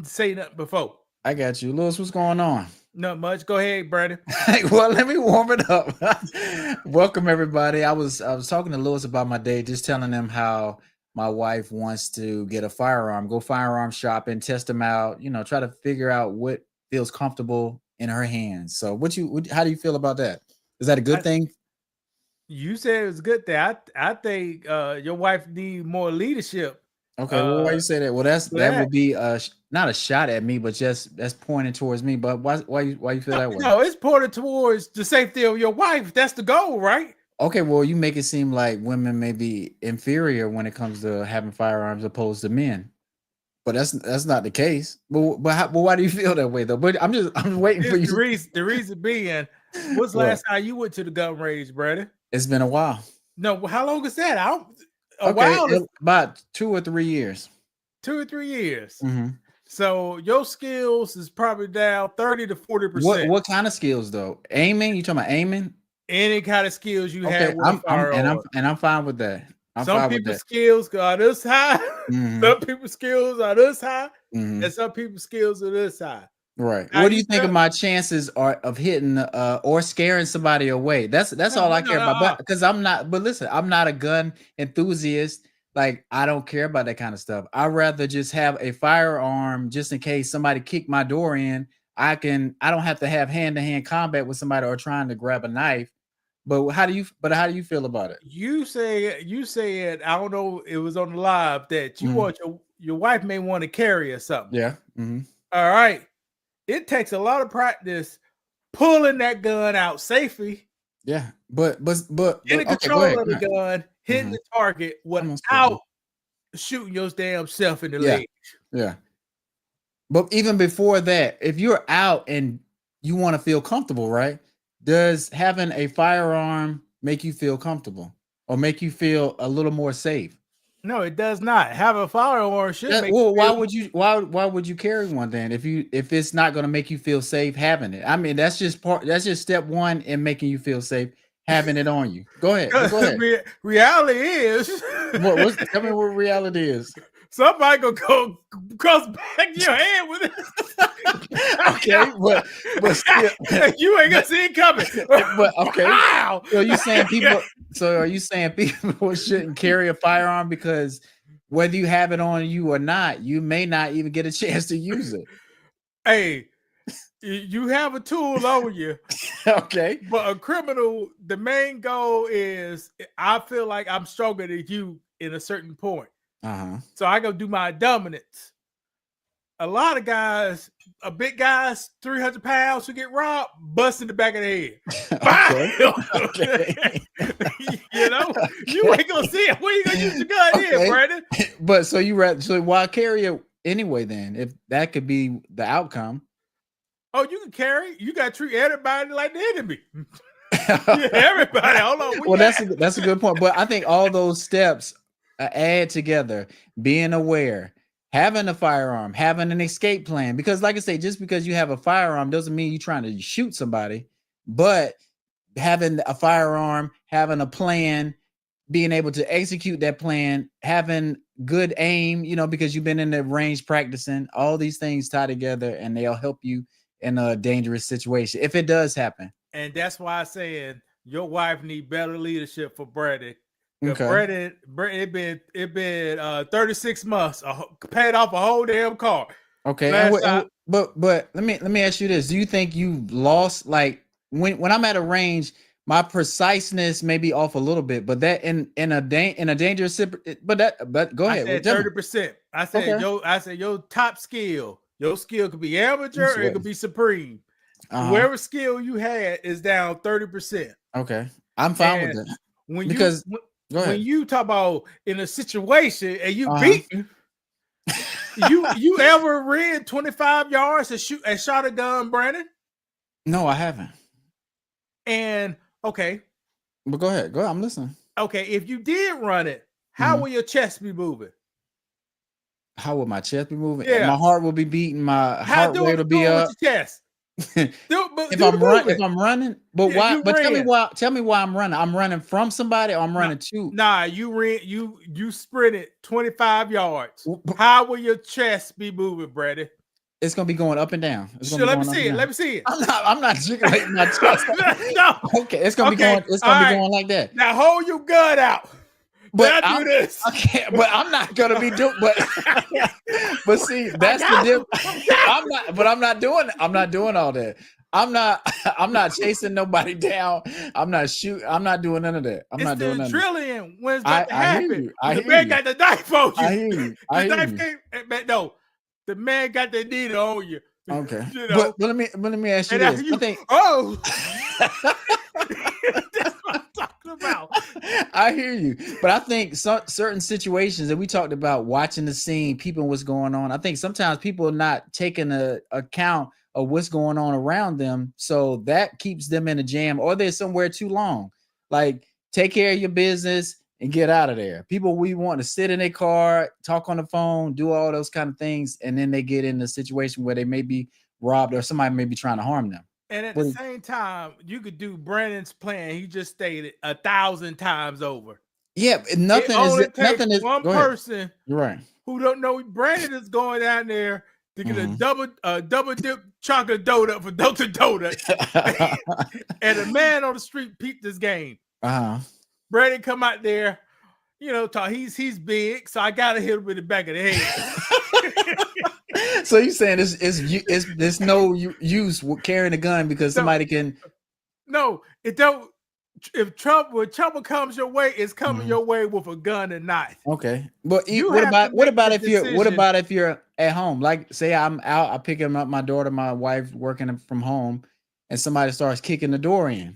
say nothing before. I got you. Lewis, what's going on? Not much. Go ahead, Brandon. Well, let me warm it up. Welcome everybody. I was talking to Lewis about my day, just telling him how my wife wants to get a firearm, go firearm shopping, test them out, try to figure out what feels comfortable in her hands. So how do you feel about that? Is that a good I, thing? you said it was a good thing. I think your wife need more leadership. Okay, well, why you say that? Well, that That would be not a shot at me, but just that's pointing towards me. But why you feel that way? no, it's pointed towards the safety of your wife. That's the goal, right? Okay, well, you make it seem like women may be inferior when it comes to having firearms opposed to men, but that's not the case. But why do you feel that way though? But I'm waiting for you. The reason being, what's the last time you went to the gun range, Brandon? It's been a while. No, how long is that? About 2 or 3 years. 2 or 3 years. Mm-hmm. So your skills is probably down 30 to 40%. What kind of skills though? Aiming? You talking about aiming? Any kind of skills you Okay, have with a firearm. I'm fine with that. Some people's skills are this high. Mm-hmm. Some people's skills are this high, mm-hmm. and some people's skills are this high. Right. What do you think of my chances of hitting or scaring somebody away? That's all I care about. Because I'm not. But listen, I'm not a gun enthusiast. Like, I don't care about that kind of stuff. I'd rather just have a firearm just in case somebody kick my door in. I don't have to have hand-to-hand combat with somebody or trying to grab a knife. But how do you feel about it? You said I don't know, it was on the live that you want your wife may want to carry or something. Yeah. Mm-hmm. All right. It takes a lot of practice pulling that gun out safely. Yeah. But getting control of the gun, hitting the target without shooting your damn self in the leg. Yeah. But even before that, if you're out and you want to feel comfortable, right? Does having a firearm make you feel comfortable or make you feel a little more safe? No, it does not. Have a firearm should make why would you carry one then if it's not going to make you feel safe having it? I mean, that's just step one in making you feel safe having it on you. Go ahead. Reality is tell me what reality is. Somebody gonna go cross back your hand with it. Okay, but still, you ain't gonna see it coming. But okay, wow. So are you saying people shouldn't carry a firearm because whether you have it on you or not, you may not even get a chance to use it? Hey, you have a tool on you. Okay. But a criminal, the main goal is I feel like I'm stronger than you in a certain point. So I go do my dominance. A lot of guys, big guys, 300 pounds who get robbed, bust in the back of the head. Okay. You ain't gonna see it. Where you gonna use the gun in, Brandon? But so why carry it anyway then? If that could be the outcome. Oh, you can carry. You got to treat everybody like the enemy. Everybody. Hold on. Well, that's a good point. But I think all those steps add together, being aware, having a firearm, having an escape plan. Because like I say, just because you have a firearm doesn't mean you're trying to shoot somebody, but having a firearm, having a plan, being able to execute that plan, having good aim, because you've been in the range practicing, all these things tie together and they'll help you in a dangerous situation if it does happen. And that's why I said your wife need better leadership for Brandon. Okay. Brandon, it been 36 months, paid off a whole damn car. Okay, but let me ask you this: do you think you lost, like when I'm at a range, my preciseness may be off a little bit, but that in a dangerous, but go ahead. I said 30%. I said your top skill. Your skill could be amateur or it could be supreme. Whoever skill you had is down 30%. Okay, I'm fine with that. When you talk about in a situation and you beaten, you ever ran 25 yards and shot a gun, Brandon? No, I haven't. And okay. But go ahead. I'm listening. Okay, if you did run it, how will your chest be moving? How will my chest be moving? Yeah. My heart will be beating, my heart rate will be up. With your chest? If I'm running, but why? But tell me why I'm running. I'm running from somebody, or I'm running to. Nah, you sprinted 25 yards. How will your chest be moving, Brady? It's gonna be going up and down. Let me see it. Let me see it. I'm not jiggling my chest. No. Okay, it's gonna be going. It's gonna be going like that. Now hold your gun out. But I do this. Okay, but I'm not gonna be doing. But see, that's the difference. I'm not doing. I'm not doing all that. I'm not chasing nobody down. I'm not doing none of that. I'm not doing none of that. Drilling when it's about to happen. The man got the knife on you. I hear you. The knife came. No, the man got the needle on you. Okay. You know? but let me ask you this. I think. That's what I'm talking about. I hear you, but I think certain situations that we talked about, watching the scene, peeping what's going on. I think sometimes people are not taking a account of what's going on around them, so that keeps them in a jam, or they're somewhere too long. Like, take care of your business and get out of there. People, we want to sit in their car, talk on the phone, do all those kind of things, and then they get in a situation where they may be robbed or somebody may be trying to harm them. And at the same time, you could do Brandon's plan. He just stated 1,000 times over. Yeah, nothing is one person. You're right. Who don't know Brandon is going down there to get a double dip chocolate donut for Dr. Donut. And a man on the street peeped this game. Brandon come out there, talk. He's big, so I gotta hit him in the back of the head. So you saying there's no use with carrying a gun because somebody can? No, it don't. If trouble comes your way, it's coming your way with a gun and knife. Okay, but what about if you're at home? Like, say I'm out, I pick up my daughter, my wife working from home, and somebody starts kicking the door in.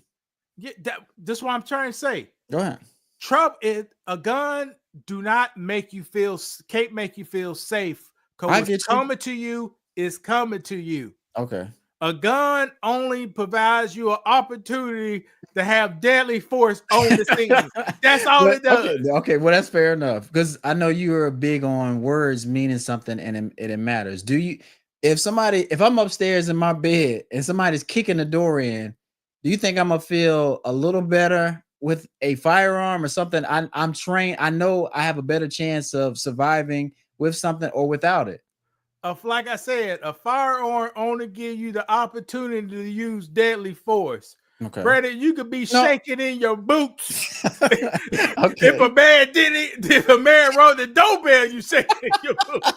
Yeah, that's what I'm trying to say. Go ahead. Trouble is a gun. Can't make you feel safe. Because what's coming to you is coming to you. Okay. A gun only provides you an opportunity to have deadly force on the scene. That's all it does. Okay, well, that's fair enough. Because I know you are big on words meaning something and it matters. If I'm upstairs in my bed and somebody's kicking the door in, do you think I'm gonna feel a little better with a firearm or something? I'm trained. I know I have a better chance of surviving with something or without it. Like I said, a firearm only give you the opportunity to use deadly force. Okay, Brandon, you could be shaking in your boots. Okay. If a man rode the doorbell, you shaking in your boots.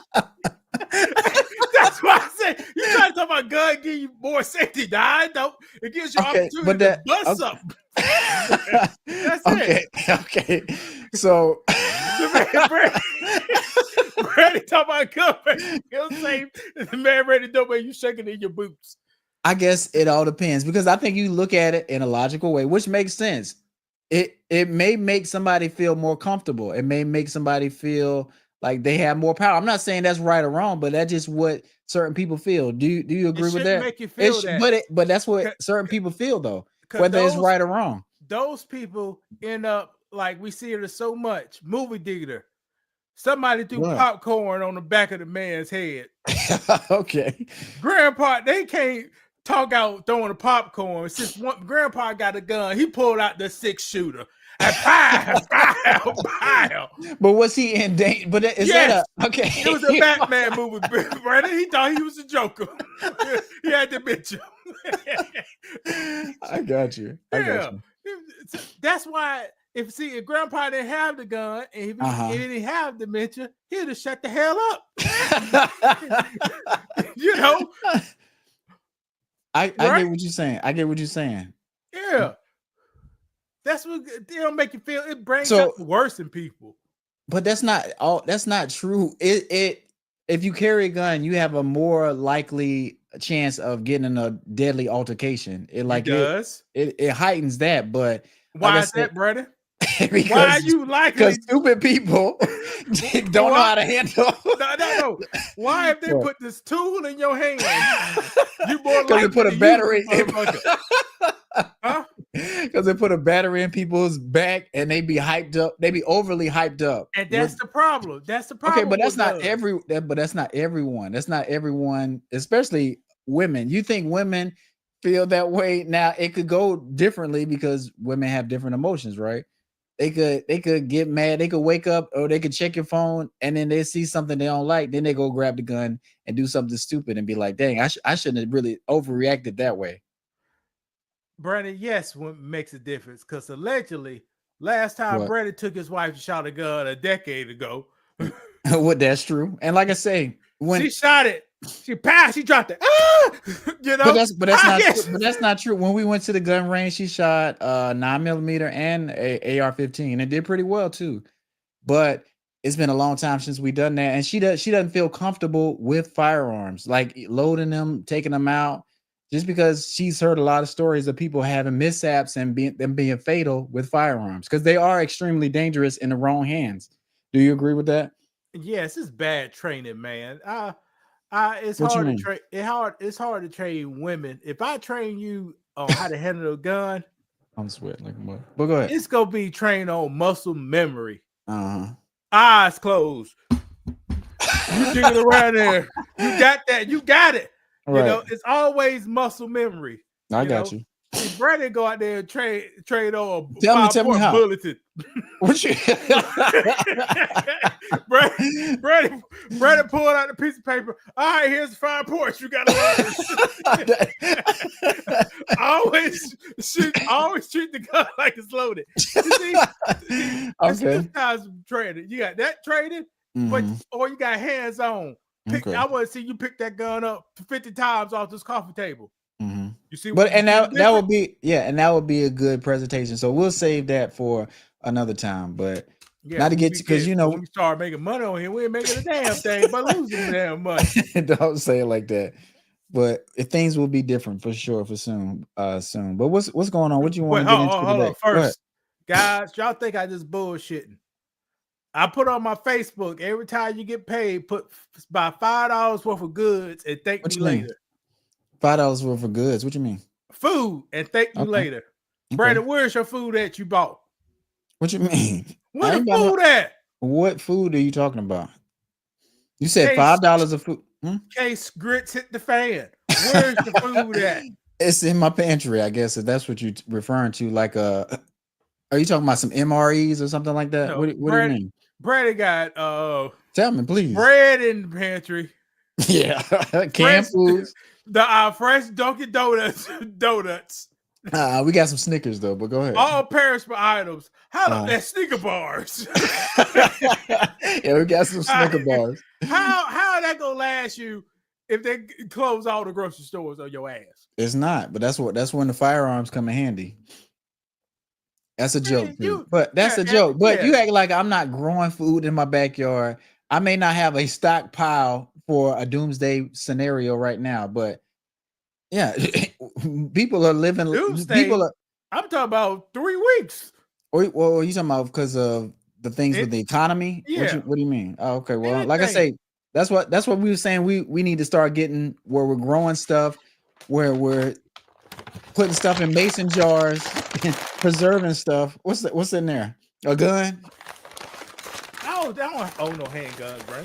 That's why I say you try to talk about gun give you more safety. It gives you opportunity to bust up. That's it. Okay. So Brandon talk about gun. He'll say the man ready to do it, you shaking in your boots. I guess it all depends, because I think you look at it in a logical way, which makes sense. It may make somebody feel more comfortable. It may make somebody feel like they have more power. I'm not saying that's right or wrong, but that's just what certain people feel. Do you agree with that? Make you feel that. But that's what certain people feel, though, whether it's right or wrong. Those people end up like we see it so much. Movie theater. Somebody threw popcorn on the back of the man's head. Okay. Grandpa, they can't talk out throwing the popcorn. Since Grandpa got a gun, he pulled out the 6-shooter. And pow. But was he in danger? But okay? It was a Batman movie, Brandon. He thought he was a Joker. He had to bitch him. I got you. That's why. If Grandpa didn't have the gun and if he didn't have dementia, he'd have shut the hell up. I get what you're saying. Yeah. That's what it'll make you feel. It brings up worse in people. But that's not true. If you carry a gun, you have a more likely chance of getting in a deadly altercation. It does. It heightens that, but why is that, brother? Why are you likely? Because stupid people don't know how to handle. No. Why if they put this tool in your hand? You more likely to put a battery in. Huh? Because they put a battery in people's back and they be hyped up. They be overly hyped up. And that's the problem. Okay, but that's not that's not everyone. That's not everyone, especially women. You think women feel that way? Now it could go differently because women have different emotions, right? They could get mad. They could wake up, or they could check your phone, and then they see something they don't like. Then they go grab the gun and do something stupid and be like, "Dang, I shouldn't have really overreacted that way." Brandon, yes, what makes a difference, because allegedly, last time Brandon took his wife and shot a gun a decade ago. What, that's true. And like I say, when she shot it, she passed, she dropped it. Ah! You know, but that's not true. When we went to the gun range, she shot 9mm and a AR-15 and did pretty well too. But it's been a long time since we done that, and she doesn't feel comfortable with firearms, like loading them, taking them out, just because she's heard a lot of stories of people having mishaps and being fatal with firearms, because they are extremely dangerous in the wrong hands. Do you agree with that? Yes, it's bad training, man. It's hard to train. It's hard to train women. If I train you on how to handle a gun, I'm sweating like what? But go ahead. It's gonna be trained on muscle memory. Eyes closed. You jiggling around there. You got that. You got it. Right. You know, it's always muscle memory. I got you. See, Brandon go out there and trade on tell me how. bulletin. What you Brandon pulled out the piece of paper. All right, here's the 5 points. You got to learn. always treat the gun like it's loaded. Okay. This training. You got that training, or you got hands on. I want to see you pick that gun up 50 times off this coffee table. You see, but and that would be a good presentation. So we'll save that for another time. But not to get because when we start making money on here, we ain't making a damn thing but losing damn money. Don't say it like that. But things will be different for sure for soon. But what's going on? What do you want to get into today? First, guys, y'all think I just bullshitting? I put on my Facebook every time you get paid, buy $5 worth of goods and thank me later. $5 worth of goods. What you mean? Food and thank you later. Okay. Brandon, where's your food that you bought? What you mean? Where's the food at? What food are you talking about? You said $5 of food. Case grits hit the fan. Where's the food at? It's in my pantry, I guess, if that's what you're referring to. Like are you talking about some MREs or something like that? No, what do you mean? Brandon got tell me, please. Bread in the pantry. Yeah, canned foods. The fresh Dunkin' Donuts. We got some Snickers though, but go ahead. All perishable items. How about that Snicker bars? Yeah, we got some Snicker bars. How that gonna last you if they close all the grocery stores on your ass? It's not, but that's when the firearms come in handy. That's a joke, but that's a joke. But you act like I'm not growing food in my backyard. I may not have a stockpile for a doomsday scenario right now, but yeah, people are living. Doomsday? I'm talking about 3 weeks. Well, you talking about because of the things with the economy? Yeah. What do you mean? Oh, okay. Well, like I say, that's what we were saying. We need to start getting where we're growing stuff, where we're putting stuff in mason jars, preserving stuff. What's in there? A gun? I don't own no handguns, bro.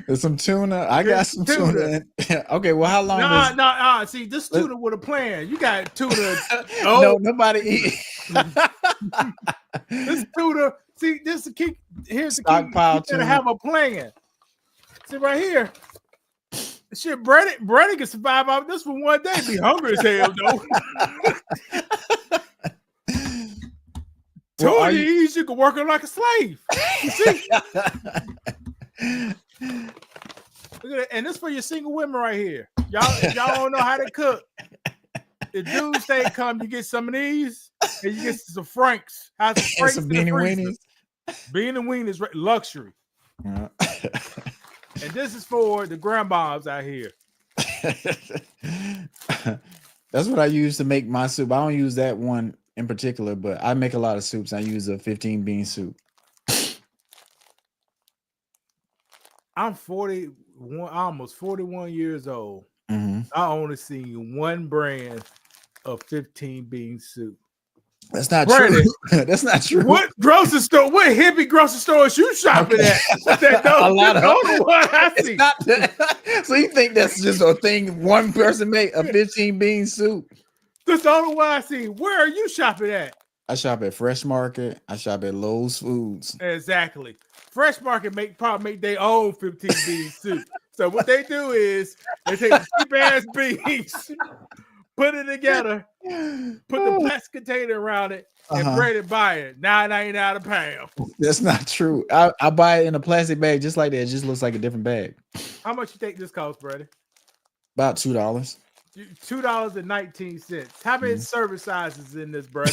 There's some tuna. I got some tuna. Okay, well, how long? Nah. See, this tuna with a plan. You got tuna. No, nobody eat. This tuna. See, this is the key. Here's the key. You gotta have a plan. See right here. Shit, Brady can survive off this for one day. Be hungry as hell, though. Well, you can work on like a slave. You see? Look at that. And this for your single women right here. Y'all don't know how to cook. The doomsday come, you get some of these, and you get some Franks. How's some some beanie weenies? Beanie weenies, luxury. Yeah. And this is for the grandmas out here. That's what I use to make my soup. I don't use that one in particular, but I make a lot of soups. I use a 15-bean soup. I'm 41, almost 41 years old. Mm-hmm. I only seen one brand of 15-bean soup. That's not true. That's not true. What grocery store? What hippie grocery stores you shopping at? A lot of what I see. Not so you think that's just a thing one person make a 15 bean soup? That's the only one I see. Where are you shopping at? I shop at Fresh Market. I shop at Lowe's Foods. Exactly. Fresh Market probably make their own 15 bean soup. So what they do is they take cheap ass beans, put it together, put the plastic container around it, and bread it by it. $9.99 a pound. That's not true. I buy it in a plastic bag just like that. It just looks like a different bag. How much you think this costs, brother? About $2. $2.19. How many service sizes in this, brother?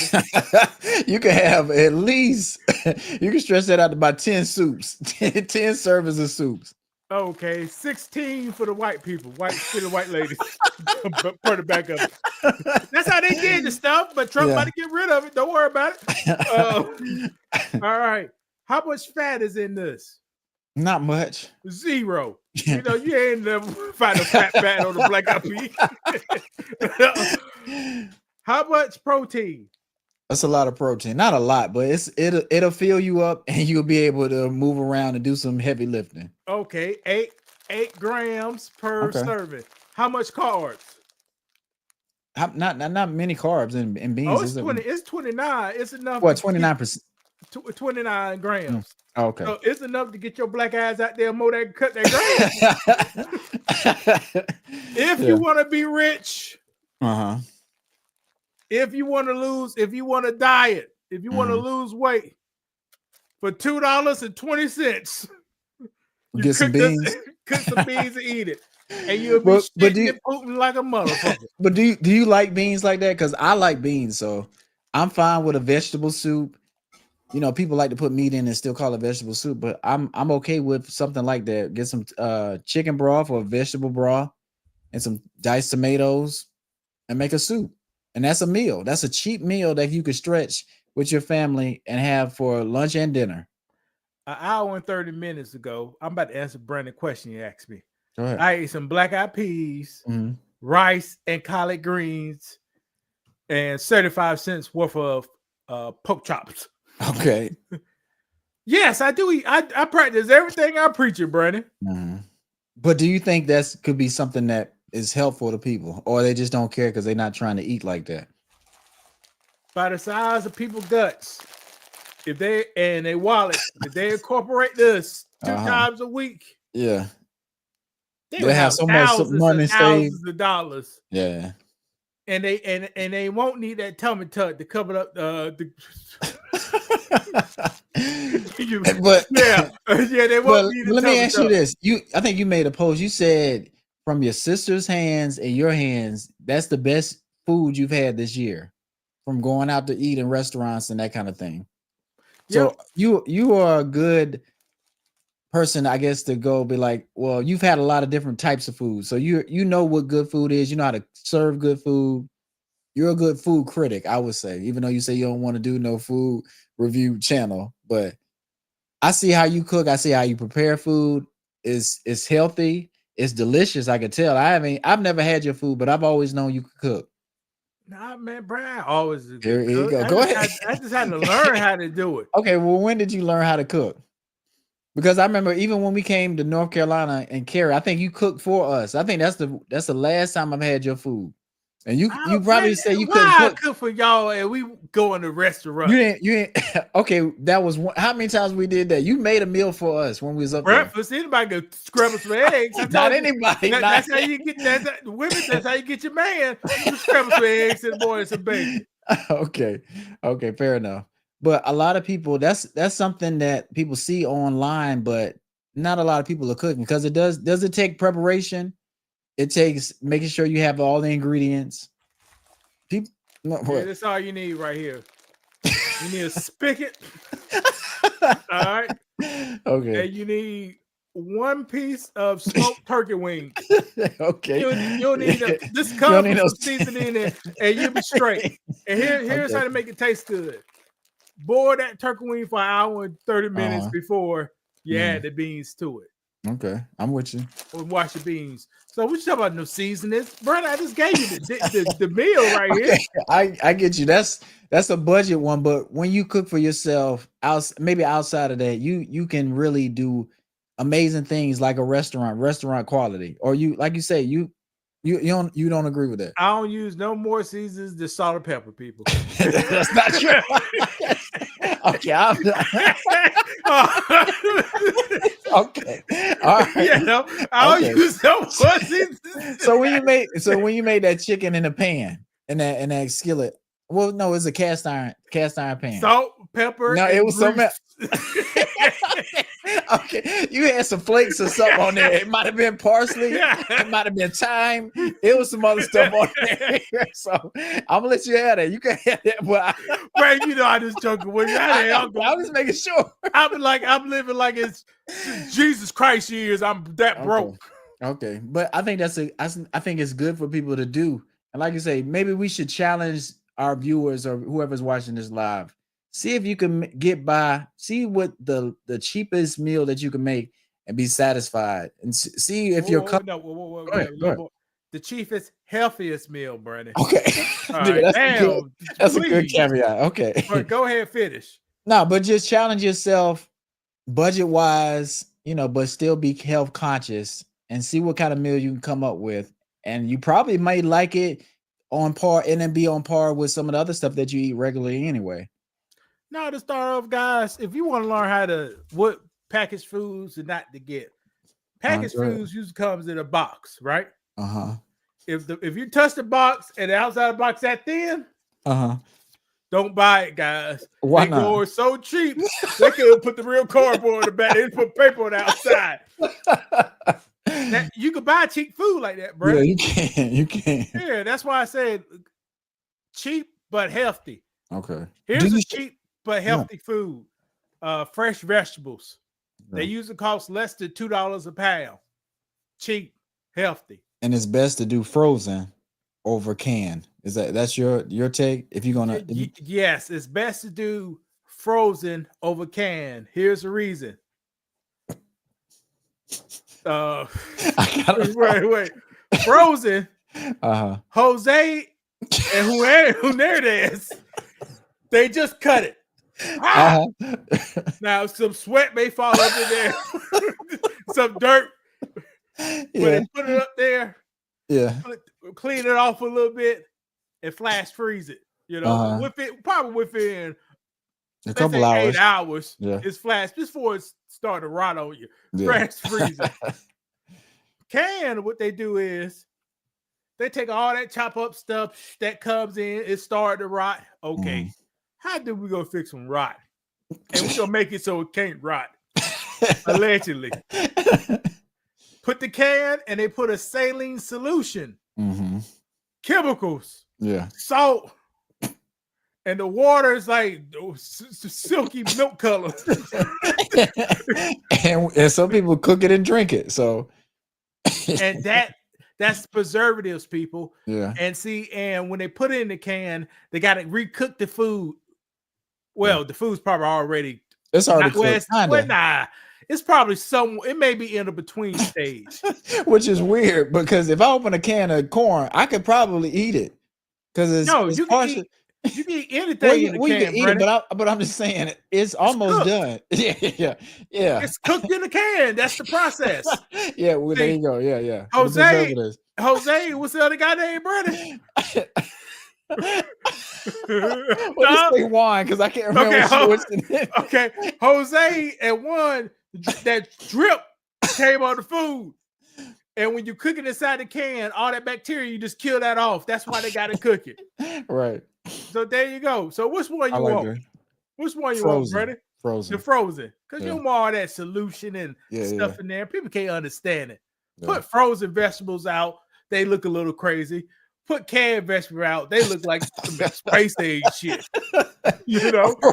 You can have at least, you can stretch that out to about 10 soups, 10 servings of soups. Okay, 16 for the white people, for the white ladies. Put it back up. That's how they did the stuff, but Trump about to get rid of it. Don't worry about it. All right. How much fat is in this? Not much. 0. You know, you ain't never find a fat on the black eyed peas. How much protein? That's a lot of protein. Not a lot, but it'll fill you up and you'll be able to move around and do some heavy lifting. Okay, 8 grams per serving. How much carbs? Not many carbs in beans. Oh, it's 20. It's 29. It's enough. What, 29%? 29 grams. Okay. So it's enough to get your black eyes out there more than cut that grass. If you want to be rich, if you want to lose, if you want to diet, if you want to lose weight, for $2.20, you get some beans. Cook some beans and eat it. And you'll be shitting and pooping like a motherfucker. But do you like beans like that? Because I like beans, so I'm fine with a vegetable soup. You know, people like to put meat in and still call it vegetable soup, but I'm okay with something like that. Get some chicken broth or vegetable broth and some diced tomatoes and make a soup. And that's a meal. That's a cheap meal that you could stretch with your family and have for lunch and dinner. An hour and 30 minutes ago, I'm about to answer Brandon's question you asked me. Go ahead. I ate some black-eyed peas, rice, and collard greens, and 75 cents worth of pork chops. Okay. Yes, I do eat. I practice everything I preach it, Brandon. But do you think that could be something that is helpful to people, or they just don't care because they're not trying to eat like that? By the size of people's guts, if they and their wallet, if they incorporate this 2 times a week, they have so much money saved, of dollars. Yeah. And they won't need that tummy tuck to cover up the but they won't need let me ask you this. I think you made a post. You said from your sister's hands and your hands, that's the best food you've had this year from going out to eat in restaurants and that kind of thing. So you are a good person, I guess, to go be like, well, you've had a lot of different types of food. So you know what good food is. You know how to serve good food. You're a good food critic, I would say, even though you say you don't want to do no food review channel. But I see how you cook. I see how you prepare food. It's healthy. It's delicious. I can tell. I've never had your food, but I've always known you could cook. Nah, man, Brian, always. Here you go. Go ahead. I just had to learn how to do it. Okay, well, when did you learn how to cook? Because I remember even when we came to North Carolina and Carrie, I think you cooked for us. I think that's the last time I've had your food. And you probably say you couldn't cook. I cook for y'all and we go in the restaurant. You didn't okay, that was one. How many times we did that? You made a meal for us when we was up breakfast. There. Anybody could scrub us some eggs. Not anybody. That's how you get that. Women, that's how you get your man. You scrub some eggs and boy some bacon. Okay, fair enough. But a lot of people, that's something that people see online, but not a lot of people are cooking because does it take preparation? It takes making sure you have all the ingredients. That's all you need right here. You need a spigot. All right. Okay. And you need 1 piece of smoked turkey wings. Okay. You'll need this comes with some seasoning in it, and you'll be straight. And here's how to make it taste good. Boil that turkey wing for an hour and 30 minutes before you add the beans to it. Okay, I'm with you. Or wash your beans. So we talking about no seasoning, Brother, I just gave you the meal right here. I get you. That's a budget one, but when you cook for yourself, maybe outside of that, you can really do amazing things like a restaurant quality. Or you, like you say, you don't agree with that. I don't use no more seasons than salt and pepper, people. That's not true. Okay, okay, all right. You know, I don't use no more seasons. So when you made that chicken in a pan in that skillet, well, no, it's a cast iron pan. Salt, pepper. No, it was something. Okay, you had some flakes or something on there. It might have been parsley. It might have been thyme. It was some other stuff on there. So I'm gonna let you have that. You can have that, but right, you know, I just joking with you. I'm just making sure. I'm living like it's Jesus Christ years. I'm that broke. Okay, but I think I think it's good for people to do. And like you say, maybe we should challenge our viewers or whoever's watching this live. See if you can get by. See what the cheapest meal that you can make and be satisfied. And see if you're the cheapest, healthiest meal, Brandon. Okay, right, that's a good caveat. Okay, right, go ahead, finish. No, but just challenge yourself, budget wise, but still be health conscious and see what kind of meal you can come up with. And you probably might like it on par and then be on par with some of the other stuff that you eat regularly anyway. Now, to start off, guys, if you want to learn what packaged foods and not to get, packaged foods usually comes in a box, right? If you touch the box and the outside of the box that thin, don't buy it, guys. Why not? Go so cheap. They could put the real cardboard in the back. They put paper on the outside. You could buy cheap food like that, bro. Yeah, you can. Yeah, that's why I said cheap but healthy. Okay. Here's cheap but healthy food. Fresh vegetables. They usually cost less than $2 a pound. Cheap, healthy. And it's best to do frozen over can. That's your take? If you're gonna yes, it's best to do frozen over can. Here's the reason. Wait. Frozen. Jose and Hernandez, they just cut it. Now some sweat may fall up in there, some dirt. When they put it up there, clean it off a little bit and flash freeze it. Within a couple hours, 8 hours. It's flash before it's starting to rot on you. Flash freeze it. Can, what they do is they take all that chop up stuff that comes in, it started to rot. Okay. How do we go fix some rot? And we're gonna make it so it can't rot. Allegedly. Put the can and they put a saline solution, chemicals, salt, and the water is like silky milk color. and some people cook it and drink it. So, and that's preservatives, people. Yeah. And when they put it in the can, they got to recook the food. Well, the food's probably already. It's already cooked. It's probably it may be in a between stage. Which is weird because if I open a can of corn, I could probably eat it. Because you can eat anything in the can, you can eat it, but I'm just saying it's almost done. Yeah. It's cooked in the can. That's the process. Yeah, well, there you go. Yeah. Jose, what's the other guy named Brandon? Well, say Juan because I can't remember what's the name. Okay, Jose and Juan, that drip came on the food, and when you cook it inside the can, all that bacteria, you just kill that off. That's why they got to cook it. Right. So there you go. So which one you want? Which one you want, Brandon? Frozen. The frozen, because you don't want all that solution and stuff in there. People can't understand it. Put frozen vegetables out; they look a little crazy. Put canned vegetables out; they look like some space age shit.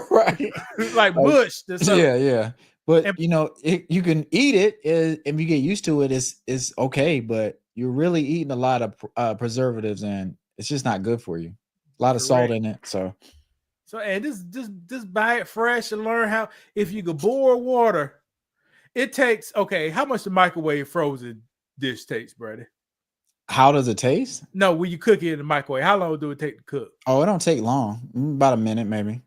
Right? Like mush. Yeah. But you can eat it, if you get used to it, it's okay. But you're really eating a lot of preservatives, and it's just not good for you. A lot of salt in it, so and just buy it fresh and learn how. If you could boil water It takes, okay, how much the microwave frozen dish takes, Brady? How does it taste? No, when you cook it in the microwave, how long do it take to cook? Oh, it don't take long. About a minute, maybe.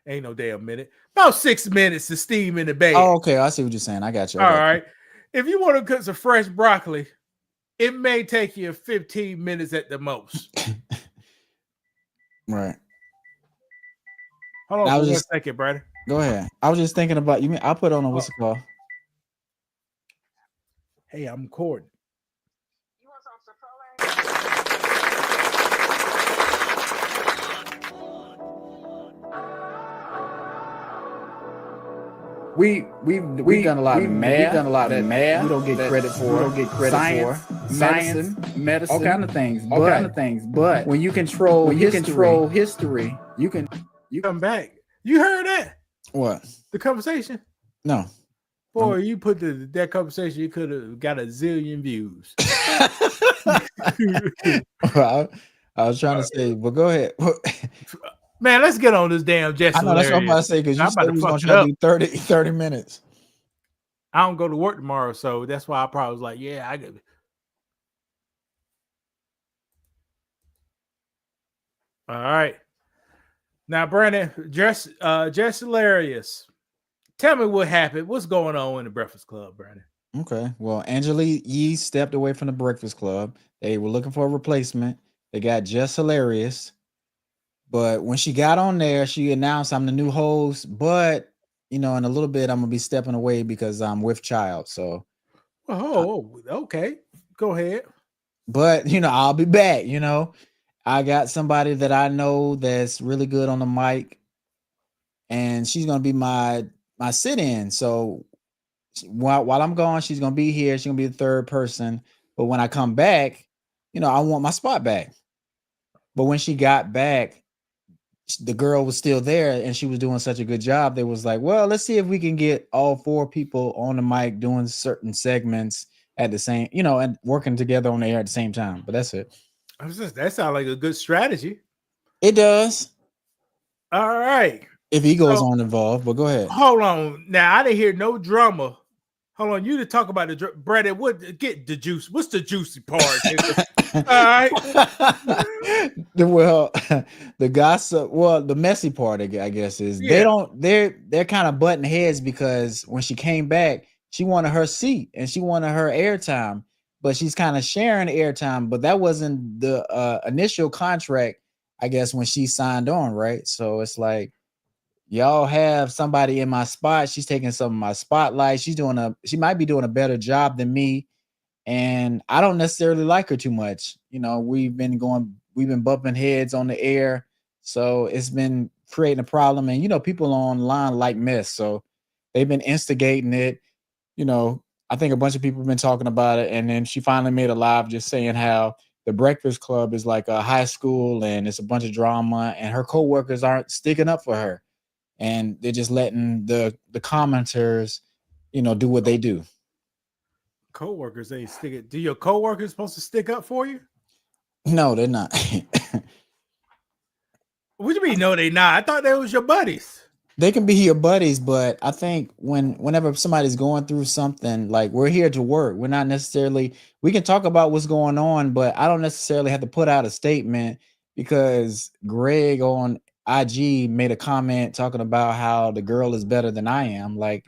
Ain't no damn minute. About 6 minutes to steam in the bag. Oh, okay. I see what you're saying. I got you. All right. If you want to cook some fresh broccoli, it may take you 15 minutes at the most. Right. Hold on for 1 second, brother. Go ahead. I was just thinking about you. I'll put on a what's it called? Hey, I'm recording. You want some We've done a lot of math. We've done a lot of math. We don't get credit for. We don't get credit science, for science, medicine, all kind of things. But when you control history, you come back. You heard that? What? The conversation? No. Boy, you put that conversation, you could have got a zillion views. I was trying to say, but go ahead. Man, let's get on this damn Jesse. I know that's what I'm about to say, because you said we was going to try to do 30 minutes. I don't go to work tomorrow, so that's why I probably was like, yeah, I get it. All right. Now, Brandon, just hilarious. Tell me what happened. What's going on in the Breakfast Club, Brandon? Okay. Well, Angelique Yee stepped away from the Breakfast Club. They were looking for a replacement. They got Just Hilarious. But when she got on there, she announced, I'm the new host. But, in a little bit, I'm going to be stepping away because I'm with child. So. Okay. Go ahead. But, I'll be back. I got somebody that I know that's really good on the mic. And she's going to be my sit-in. So while I'm gone, she's going to be here. She's going to be the third person. But when I come back, I want my spot back. But when she got back, the girl was still there and she was doing such a good job. They was like, well, let's see if we can get all four people on the mic doing certain segments at the same, and working together on the air at the same time. But that's it. That sounds like a good strategy. It does. All right. If egos aren't involved, but go ahead. Hold on. Now, I didn't hear no drama. Hold on. You to talk about the Brandon, get the juice. What's the juicy part? All right. Well, the gossip, the messy part, I guess, is they're kind of butting heads because when she came back, she wanted her seat and she wanted her airtime, but she's kind of sharing airtime. But that wasn't the initial contract, I guess, when she signed on, right? So it's like, y'all have somebody in my spot. She's taking some of my spotlight. She might be doing a better job than me. And I don't necessarily like her too much. We've been bumping heads on the air. So it's been creating a problem. And, people online like mess. So they've been instigating it. I think a bunch of people have been talking about it. And then she finally made a live just saying how the Breakfast Club is like a high school and it's a bunch of drama and her coworkers aren't sticking up for her. And they're just letting the commenters, do what they do. Co-workers ain't sticking. Do your co-workers supposed to stick up for you? No, they're not. What do you mean? No, they not. I thought they was your buddies. They can be your buddies, but I think whenever somebody's going through something, like, we're here to work. We're not necessarily, we can talk about what's going on, but I don't necessarily have to put out a statement because Greg on IG made a comment talking about how the girl is better than I am. Like,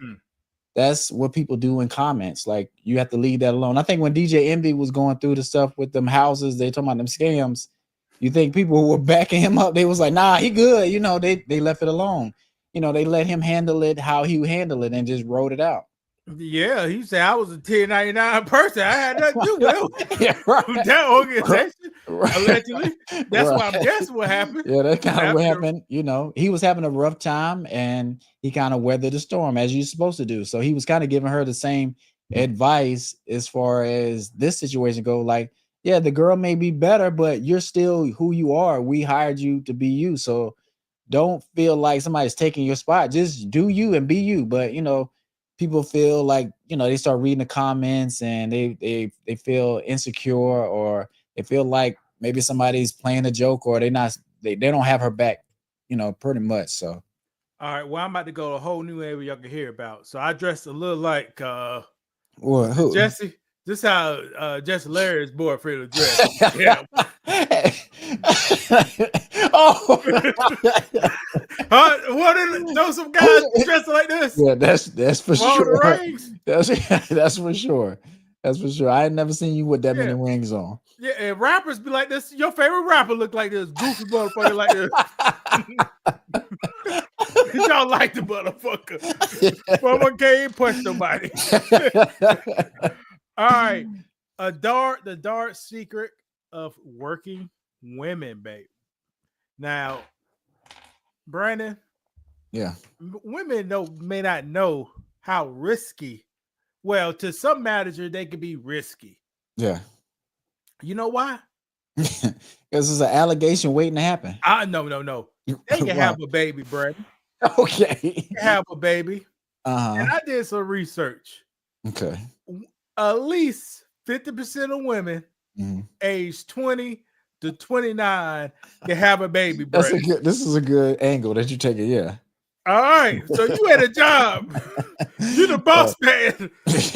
that's what people do in comments. Like, you have to leave that alone. I think when DJ Envy was going through the stuff with them houses, they talking about them scams. You think people were backing him up? They was like, nah, he good. They left it alone. They let him handle it how he handled it and just wrote it out. Yeah, he said I was a 1099 person. I had nothing to do with that organization. Allegedly. That's why I'm guessing what happened. Yeah, that's kind of what happened. He was having a rough time and he kind of weathered the storm as you're supposed to do. So he was kind of giving her the same advice as far as this situation go. Like, yeah, the girl may be better, but you're still who you are. We hired you to be you. So don't feel like somebody's taking your spot. Just do you and be you. But, people feel like, they start reading the comments and they feel insecure or they feel like maybe somebody's playing a joke or they don't have her back, pretty much. So. All right. Well, I'm about to go to a whole new area y'all can hear about. So I dressed a little like What? Who? Jesse. This how Jesse Larry's boyfriend was dressed. Yeah. Oh, what those some guys dressing like this? Yeah, that's for All sure. the rings. That's for sure. That's for sure. I had never seen you with that many rings on. Yeah, and rappers be like this. Your favorite rapper look like this, goofy motherfucker like this. Y'all like the motherfucker. Motherfucker can't punch nobody. All right. The dark secret of working women, babe. Now, Brandon. Yeah. Women may not know how risky. Well, to some managers, they can be risky. Yeah. You know why? Because there's an allegation waiting to happen. No. They can have a baby, Brandon. Okay. They can have a baby. Uh-huh. And I did some research. Okay. At least 50% of women aged 20 to 29 can have a baby, Brandon. This is a good angle that you take it, yeah. All right. So you had a job. You the boss man.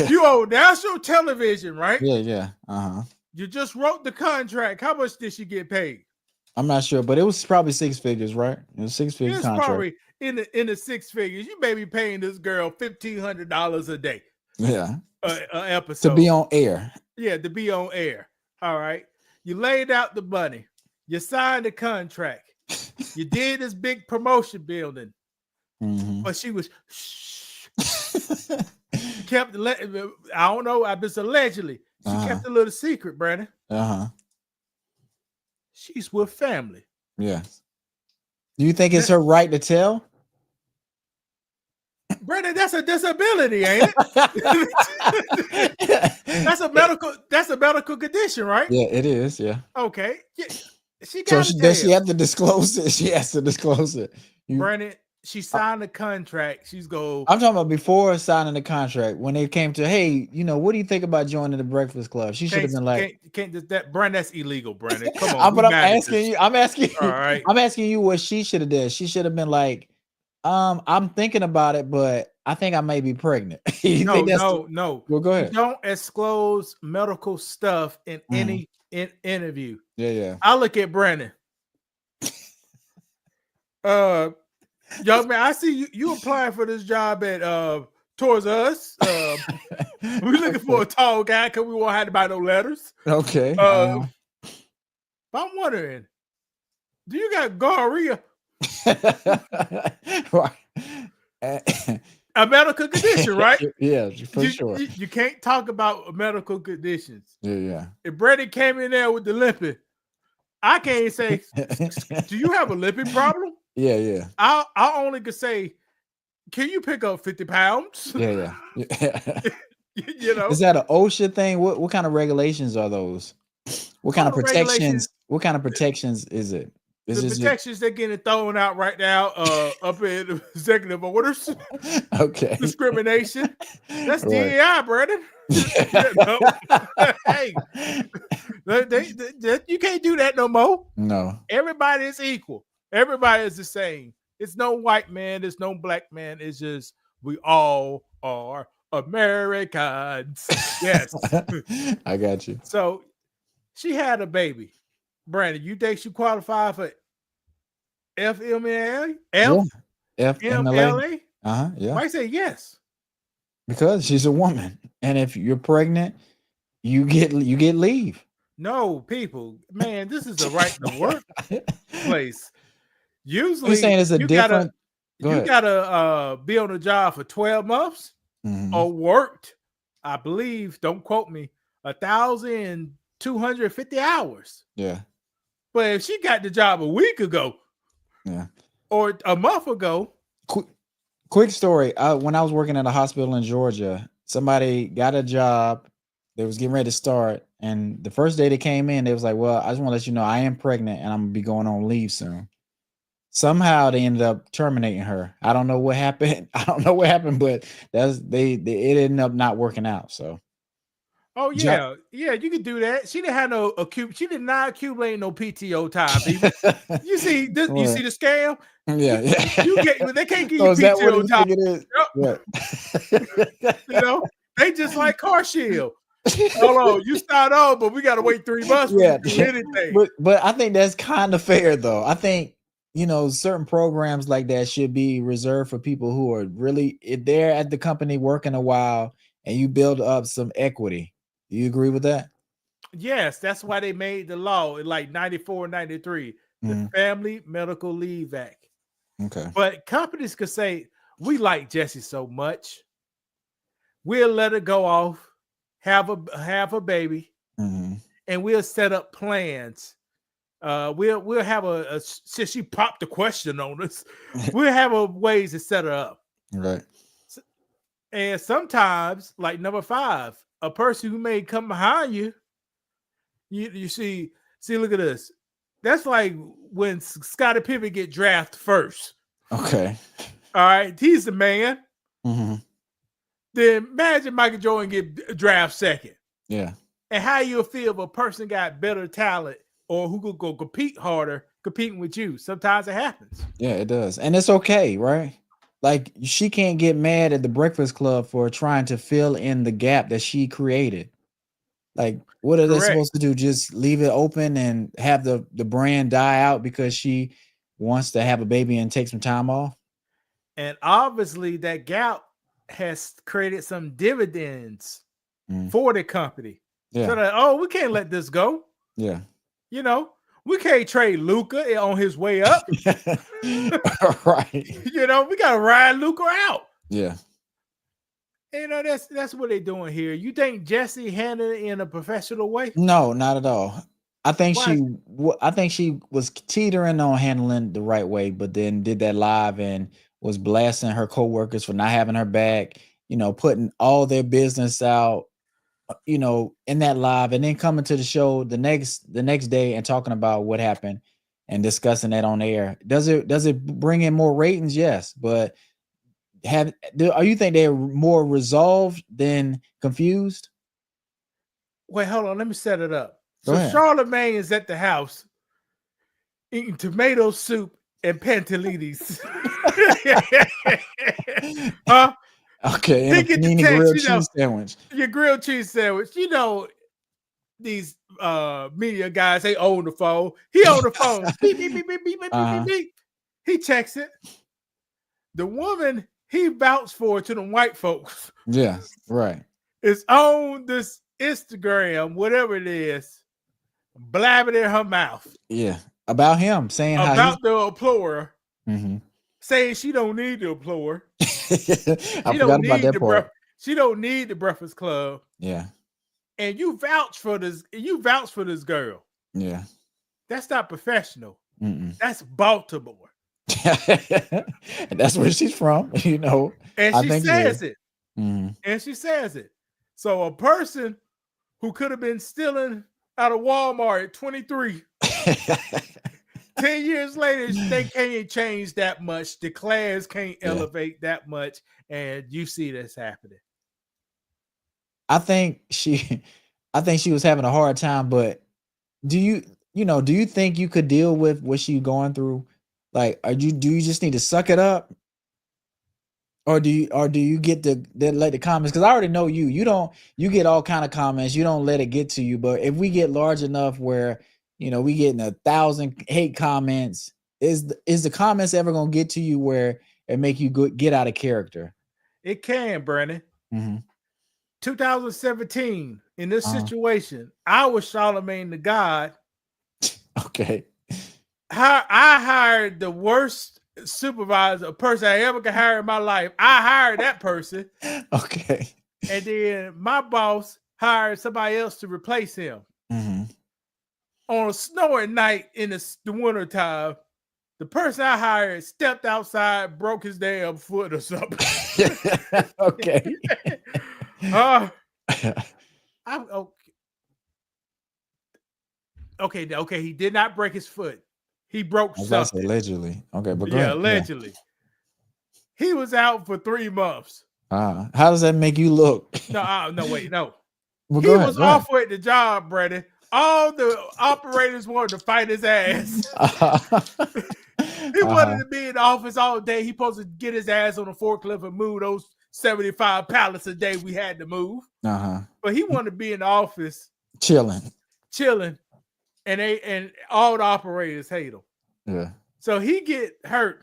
You on national television, right? Yeah. Uh-huh. You just wrote the contract. How much did she get paid? I'm not sure, but it was probably 6 figures, right? It was 6 figure contract. Probably in the 6 figures. You may be paying this girl $1,500 a day. Yeah. An episode. To be on air. Yeah, to be on air. All right. You laid out the money. You signed the contract. You did this big promotion building. But she was kept I don't know. I just allegedly she kept a little secret, Brandon. She's with family. Yeah. Do you think it's her right to tell? Brandon, that's a disability, ain't it? That's a medical condition, right? Yeah, it is. Yeah. Okay. Yeah. Does she have to disclose it? She has to disclose it. Brandon, she signed the contract. I'm talking about before signing the contract, when they came to, hey, what do you think about joining the Breakfast Club? She should have been like, Brandon, that's illegal, Brandon. Come on. But I'm asking you. All right. I'm asking you what she should have done. She should have been like, I'm thinking about it, but I think I may be pregnant. No. Well, go ahead. You don't disclose medical stuff in any interview. Yeah. I look at Brandon. Young man, I see you applying for this job at Towards Us. We're looking for a tall guy because we won't have to buy no letters. Okay. But I'm wondering, do you got gonorrhea? A medical condition, right? Yeah, for sure. You can't talk about medical conditions. Yeah. If Brandon came in there with the limping, I can't say, do you have a limping problem? Yeah. I only could say, can you pick up 50 pounds? Yeah. You know, is that an OSHA thing? What kind of regulations are those? What kind of protections? What kind of protections is it? The protections they're getting thrown out right now up in executive orders. Okay. Discrimination. That's DEI, right. Brandon. Hey, you can't do that no more. No. Everybody is equal. Everybody is the same. It's no white man. There's no black man. It's just we all are Americans. Yes. I got you. So she had a baby. Brandon, you think she qualified for FMLA? FMLA? Yeah. Why say yes? Because she's a woman, and if you're pregnant, you get leave. No, people, man, this is a right to work place. Usually, you're saying it's a different. You gotta be on the job for 12 months or worked, I believe. Don't quote me. 1,250 hours. Yeah. But if she got the job a week ago, or a month ago. Quick story. When I was working at a hospital in Georgia, somebody got a job. They was getting ready to start. And the first day they came in, they was like, well, I just want to let you know I am pregnant and I'm going to be going on leave soon. Somehow they ended up terminating her. I don't know what happened. But it ended up not working out. So. Oh yeah, yeah, you could do that. She didn't have no She did not accumulate no PTO time, people. You see this? You see the scam? Yeah, you get they can't give So you is that what PTO you time. think it is? Yep. You know, they just like Car Shield. Hold on, you start off, but we got to wait 3 months for you to do anything. But I think that's kind of fair, though. I think certain programs like that should be reserved for people who are really, if they're at the company working a while and you build up some equity. Do you agree with that? Yes, that's why they made the law in like 94, 93, the Family Medical Leave Act. Okay. But companies could say, we like Jessie so much, we'll let her go off, have a baby, and we'll set up plans. We'll have a since she popped the question on us, we'll have a ways to set her up. Right. And sometimes, like number 5, a person who may come behind you, you see, look at this. That's like when Scottie Pippen get drafted first. Okay. All right, he's the man. Then imagine Michael Jordan get drafted second. Yeah. And how you'll feel if a person got better talent or who could go compete harder competing with you. Sometimes it happens. Yeah, it does. And it's okay, right? Like, she can't get mad at the Breakfast Club for trying to fill in the gap that she created. Like, what are they supposed to do? Just leave it open and have the brand die out because she wants to have a baby and take some time off? And obviously that gap has created some dividends for the company. Yeah. So that, we can't let this go. Yeah. We can't trade Luka on his way up. Right. We got to ride Luka out. Yeah. That's what they're doing here. You think Jessie handled it in a professional way? No, not at all. I think she was teetering on handling the right way, but then did that live and was blasting her coworkers for not having her back, putting all their business out, in that live, and then coming to the show the next day and talking about what happened and discussing that on air. Does it bring in more ratings? Yes, but you think they're more resolved than confused? Wait, hold on. Let me set it up. Go ahead. Charlamagne is at the house eating tomato soup and pantelides. Okay, and a panini grilled cheese sandwich. Your grilled cheese sandwich. These media guys, they own the phone. He on the phone. Beep, beep, beep, beep, beep, beep, beep, beep. He checks it. The woman he vouched for to the white folks. Yeah, right. Is on this Instagram, whatever it is, blabbing in her mouth. Yeah, about him, saying about the employer, saying she don't need the employer. I forgot about that part. She don't need the Breakfast Club. Yeah. And you vouch for this. You vouch for this girl. Yeah. That's not professional. That's Baltimore. And that's where she's from, And she says it. And she says it. So a person who could have been stealing out of Walmart at 23, 10 years later, they can't change that much. The class can't elevate that much. And you see this happening. I think she was having a hard time, but do you think you could deal with what she's going through? Like, do you just need to suck it up? Or do you get to let the comments? Because I already know you get all kind of comments. You don't let it get to you. But if we get large enough where, we getting 1,000 hate comments, is the comments ever going to get to you where it make you get out of character? It can, Brandon. 2017, in this situation, I was Charlamagne the God. Okay. I hired the worst supervisor, a person I ever could hire in my life. I hired that person. Okay. And then my boss hired somebody else to replace him. On a snowy night in the winter time, the person I hired stepped outside, broke his damn foot or something. Okay. Okay. He did not break his foot. He broke something. Allegedly. Okay, but go ahead. Allegedly. Yeah. He was out for 3 months. How does that make you look? No, wait. Well, he was awful at the job, Brandon. All the operators wanted to fight his ass. He wanted to be in the office all day. He supposed to get his ass on a forklift and move those 75 pallets a day we had to move. But he wanted to be in the office chilling. And all the operators hate him. Yeah. So he get hurt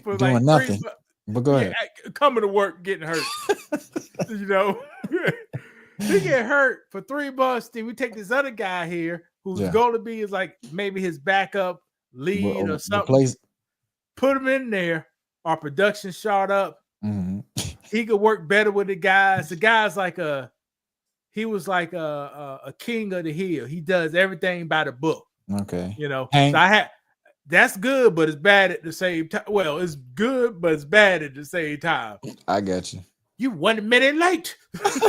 for doing like nothing. But go ahead. Coming to work getting hurt. You know. He get hurt for 3 months. Then we take this other guy here who's going to be like maybe his backup lead or something. Put him in there. Our production shot up. Mm-hmm. He could work better with the guys. The guy's like he was like a king of the hill. He does everything by the book. Okay. You know, so that's good, but it's bad at the same time. Well, it's good, but it's bad at the same time. I got you. You 1 minute late. That's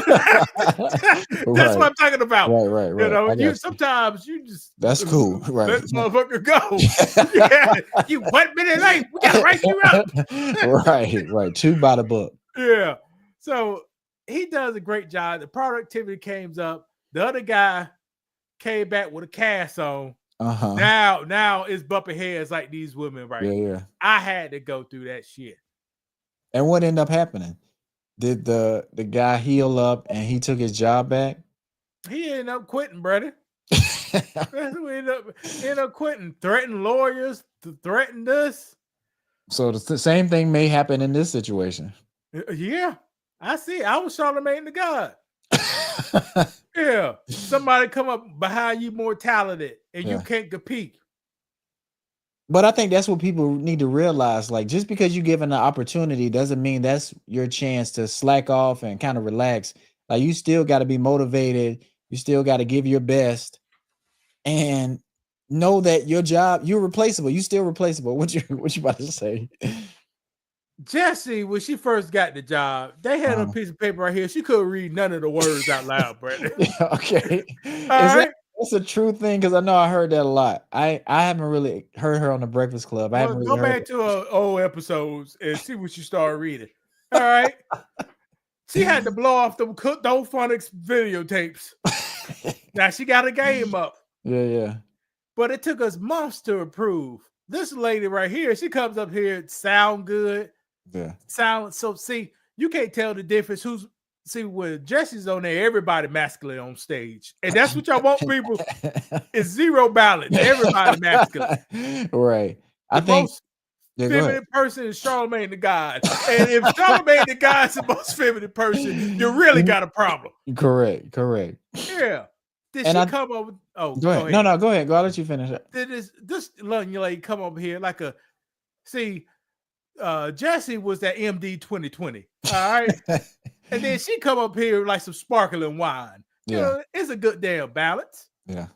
what I'm talking about. Right. You know, sometimes you just that's cool. Right. Let this motherfucker go. You 1 minute late. We gotta write you up. Right. 2 by the book. Yeah. So he does a great job. The productivity came up. The other guy came back with a cast on. Now it's bumping heads like these women right here. I had to go through that shit. And what ended up happening? Did the guy heal up and he took his job back? He ended up quitting, brother. He ended up quitting. Threatened lawyers to threaten this. So the same thing may happen in this situation. Yeah, I see. I was Charlamagne the God. Yeah, somebody come up behind you more talented and you can't compete. But I think that's what people need to realize. Like, just because you're given the opportunity doesn't mean that's your chance to slack off and kind of relax. Like, you still got to be motivated. You still got to give your best and know that your job, you're replaceable. You still replaceable. What you about to say? Jessie, when she first got the job, they had a piece of paper right here. She couldn't read none of the words out loud, Brandon. Okay. That's a true thing, because I know I heard that a lot. I haven't really heard her on the Breakfast Club. I haven't really go back to her old episodes and see what she started reading. All right. She had to blow off them Phonics videotapes. Now she got a game up. Yeah. But it took us months to approve. This lady right here, she comes up here, sound good. Yeah. Sound so see, you can't tell the difference. When Jesse's on there, everybody masculine on stage. And that's what y'all want, people. It's zero balance. Everybody masculine. Right. The most feminine person is Charlamagne the God. And if Charlamagne the God is the most feminine person, you really got a problem. Correct. Yeah. Did she come over? Oh, go ahead. No, go ahead. I'll let you finish it. Did this young lady come over here like Jessie was that MD 2020. All right. And then she come up here like some sparkling wine. You know, it's a good damn balance. Yeah.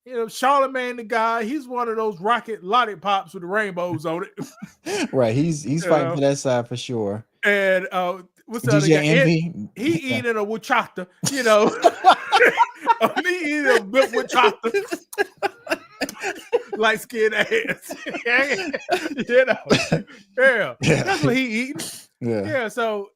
You know, Charlamagne the guy, he's one of those rocket lollipops with the rainbows on it. Right. He's fighting for that side for sure. And what's the DJ other guy? Envy? He eating a wuchata, you know. Me eating a bit wuchata. Light skinned ass. You know. Yeah. That's what he eating. Yeah. So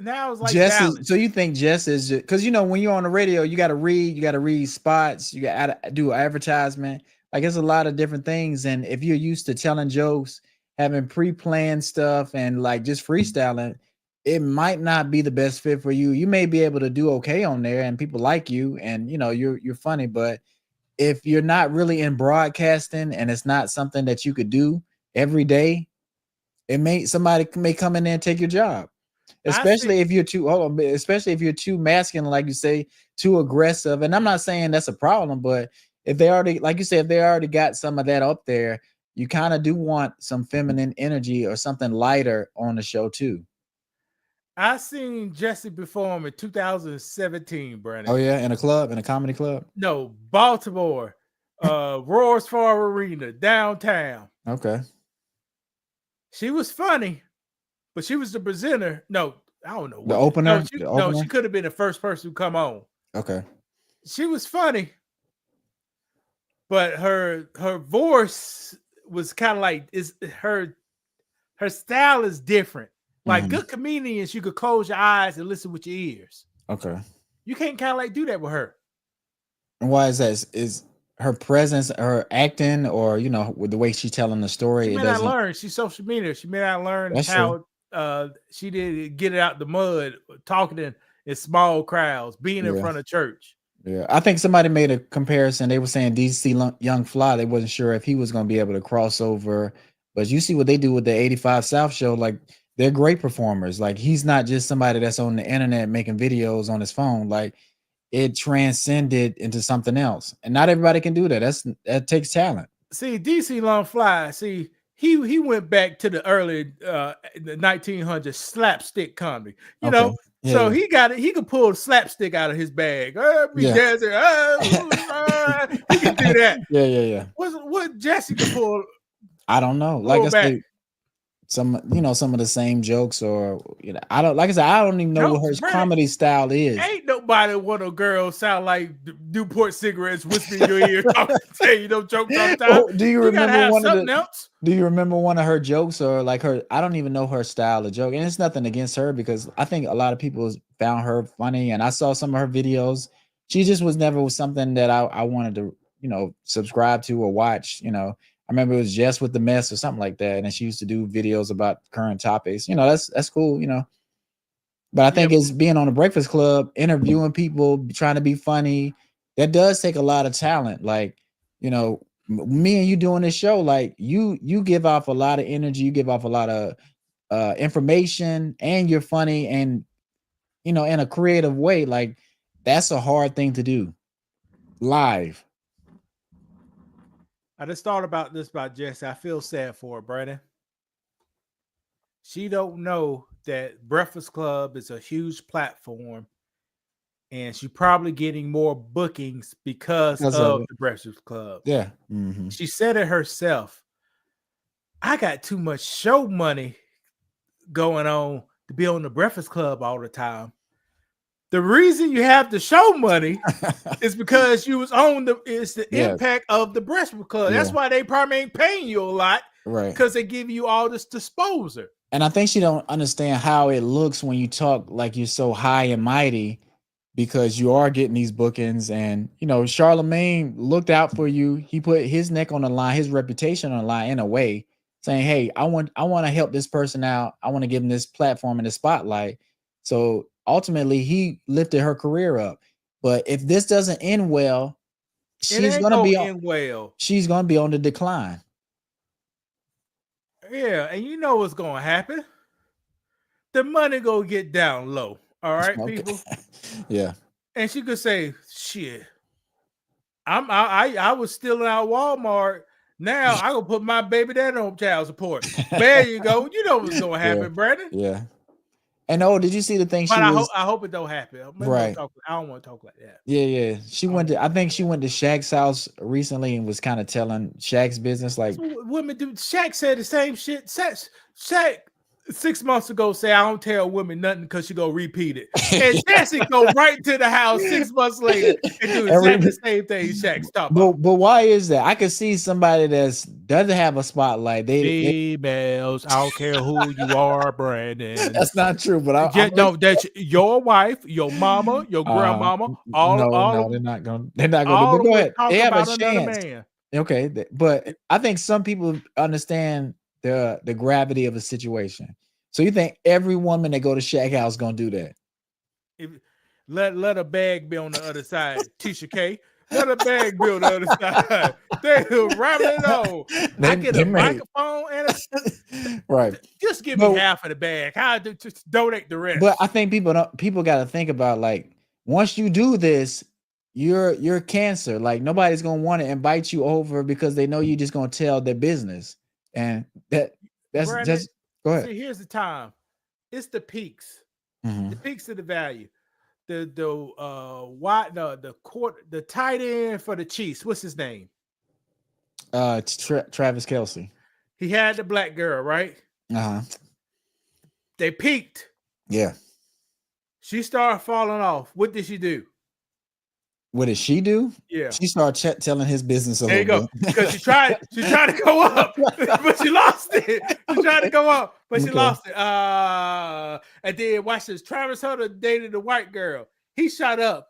now it's like Jess so you think Jess is just because when you're on the radio, you got to read spots, you got to do advertisement. Like, it's a lot of different things. And if you're used to telling jokes, having pre-planned stuff, and like just freestyling, it might not be the best fit for you. You may be able to do okay on there and people like you and you're funny, but if you're not really in broadcasting and it's not something that you could do every day, somebody may come in there and take your job. Especially if you're too masculine, like you say, too aggressive. And I'm not saying that's a problem, but if they already, like you said, if they already got some of that up there, you kind of do want some feminine energy or something lighter on the show too. I seen Jessie perform in 2017, Brandon. Oh yeah, in a comedy club? No, Baltimore, Roars Farm Arena, downtown. Okay. She was funny, but she was the presenter. No, I don't know. The opener? No, she could have been the first person to come on. Okay. She was funny, but her voice was kind of like her style is different. Like good comedians, you could close your eyes and listen with your ears. Okay. You can't kind of like do that with her. And why is that? Is her presence, her acting, or with the way she's telling the story? She It may not doesn't. learn. She's social media. She may not learn That's how she did get it out the mud, talking in small crowds, being in front of church. Yeah, I think somebody made a comparison. They were saying DC Young Fly. They wasn't sure if he was going to be able to cross over, but you see what they do with the 85 South show. Like, they're great performers. Like, he's not just somebody that's on the internet making videos on his phone. Like, it transcended into something else, and not everybody can do that. That takes talent. See, DC Long Fly. See, he went back to the early the 1900s slapstick comedy. You know. Yeah, so he got it. He could pull slapstick out of his bag. He can do that. Yeah. What Jesse could pull? I don't know. Like I said, some of the same jokes, or I don't. Like I said, I don't even know what her comedy style is. Ain't nobody want a girl sound like Newport cigarettes whispering in your ear, saying jokes all the time. Do you remember one of the? Do you remember one of her jokes, or like her? I don't even know her style of joke, and it's nothing against her, because I think a lot of people found her funny, and I saw some of her videos. She just was never something that I wanted to subscribe to or watch. I remember it was Jess with the Mess or something like that, and she used to do videos about current topics. That's cool. But I think it's being on the Breakfast Club, interviewing people, trying to be funny. That does take a lot of talent. Like, me and you doing this show, like you give off a lot of energy, you give off a lot of information, and you're funny, and in a creative way. Like, that's a hard thing to do live. I just thought about this about Jessie. I feel sad for her, Brandon. She don't know that Breakfast Club is a huge platform, and she's probably getting more bookings because of the Breakfast Club. Yeah. Mm-hmm. She said it herself. I got too much show money going on to be on the Breakfast Club all the time. The reason you have the show money is because you was on the impact of the Breakfast Club. That's why they probably ain't paying you a lot, right? Because they give you all this disposer. And I think she don't understand how it looks when you talk like you're so high and mighty, because you are getting these bookings. And Charlemagne looked out for you. He put his neck on the line, his reputation on the line, in a way, saying, "Hey, I want to help this person out. I want to give him this platform and the spotlight." So ultimately, he lifted her career up. But if this doesn't end well, she's gonna be on the decline. Yeah, and you know what's gonna happen? The money gonna get down low. All right, people. Yeah. And she could say, "Shit, I was stealing out Walmart. Now I gonna put my baby dad on child support." There you go. You know what's gonna happen, Brandon. Yeah. And did you see the thing? But I hope it don't happen. Right. I don't want to talk like that. Yeah. I think she went to Shaq's house recently and was kind of telling Shaq's business. Like, women do. Shaq said the same shit. Shaq 6 months ago said, "I don't tell women nothing because she go repeat it." And Jesse go right to the house 6 months later and do exactly the same thing Shaq's talking about. But why is that? I could see somebody that doesn't have a spotlight. Females, I don't care who you are, Brandon. That's not true. But that's your wife, your mama, your grandmama. No, they're not going. They're not going to. Go ahead. They have a chance. Man. Okay, but I think some people understand the gravity of a situation. So you think every woman that go to Shaq house gonna do that? Let a bag be on the other side, Tisha K. Let a bag be on the other side. They ramming it on. I get a microphone and right. Just give me half of the bag. I just donate the rest. But I think people got to think about, like, once you do this, you're cancer. Like, nobody's gonna want to invite you over because they know you're just gonna tell their business. And that's Brandon, just go ahead. See, here's the time. It's the peaks. Mm-hmm. The peaks of the value. The tight end for the Chiefs. What's his name? Travis Kelce. He had the black girl, right? They peaked. Yeah. She started falling off. What did she do? What did she do? Yeah. She started telling his business a there little you go. Because she tried to go up, but she lost it. She tried to go up, but she lost it. And then watch this. Travis Hunter dated a white girl. He shot up.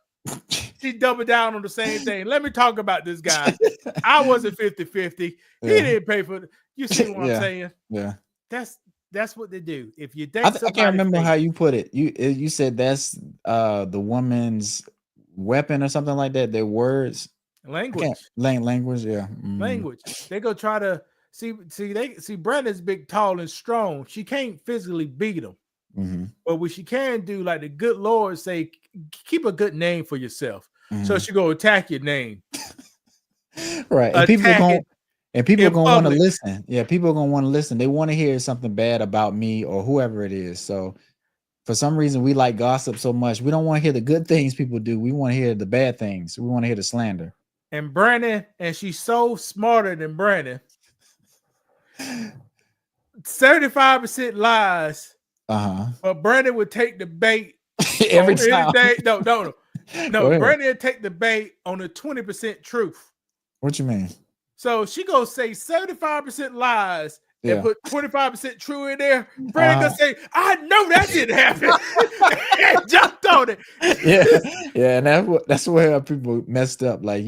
She doubled down on the same thing. Let me talk about this guy. I wasn't 50-50. He didn't pay for it. You see what I'm saying? Yeah. That's what they do. If you date somebody, I can't remember how you put it. You said that's the woman's weapon or something like that. Their words, language, language, yeah, language. They go try to see. Brandon's big, tall, and strong. She can't physically beat him, but what she can do, like the good Lord say, keep a good name for yourself. So she go attack your name, right? And people are gonna want to listen. Yeah, people are gonna want to listen. They want to hear something bad about me or whoever it is. So for some reason, we like gossip so much. We don't want to hear the good things people do. We want to hear the bad things. We want to hear the slander. And Brandon, and she's so smarter than Brandon. 75% lies. But Brandon would take the bait every time. No. Brandon would take the bait on the 20% truth. What you mean? So she gonna say 75% lies and put 25% true in there. Brandon gonna say, "I know that didn't happen," and jumped on it. Yeah, and that's where people messed up. Like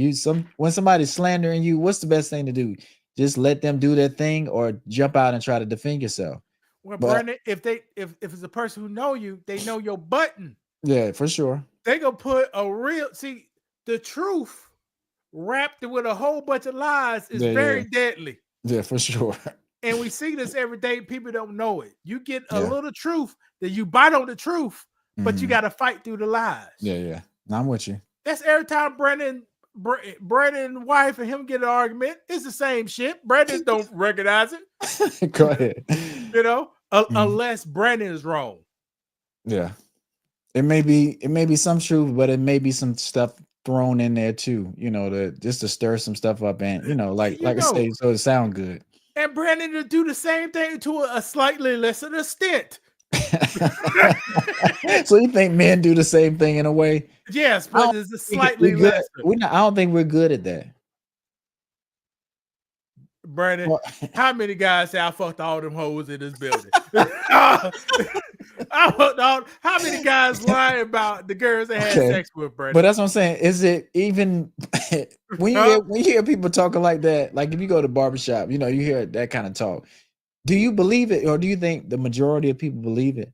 when somebody's slandering you, what's the best thing to do? Just let them do their thing, or jump out and try to defend yourself. Well, Brandon, if it's a person who know you, they know your button. Yeah, for sure. They gonna put the truth wrapped with a whole bunch of lies is very deadly. Yeah, for sure. And we see this every day. People don't know it. You get a little truth, then you bite on the truth, but you got to fight through the lies. Yeah. I'm with you. That's every time Brandon's wife and him get an argument. It's the same shit. Brandon don't recognize it. Go ahead. Unless Brandon is wrong. Yeah. It may be some truth, but it may be some stuff thrown in there too, just to stir some stuff up, and like I say, so it sound good. And Brandon to do the same thing to a slightly lesser extent. So you think men do the same thing in a way? Yes, but it's a slightly lesser. I don't think we're good at that. Brandon, how many guys say I fucked all them hoes in this building? How many guys lie about the girls they had sex with, Brandon? But that's what I'm saying. Is it even when you hear people talking like that? Like if you go to barbershop, you hear that kind of talk. Do you believe it, or do you think the majority of people believe it?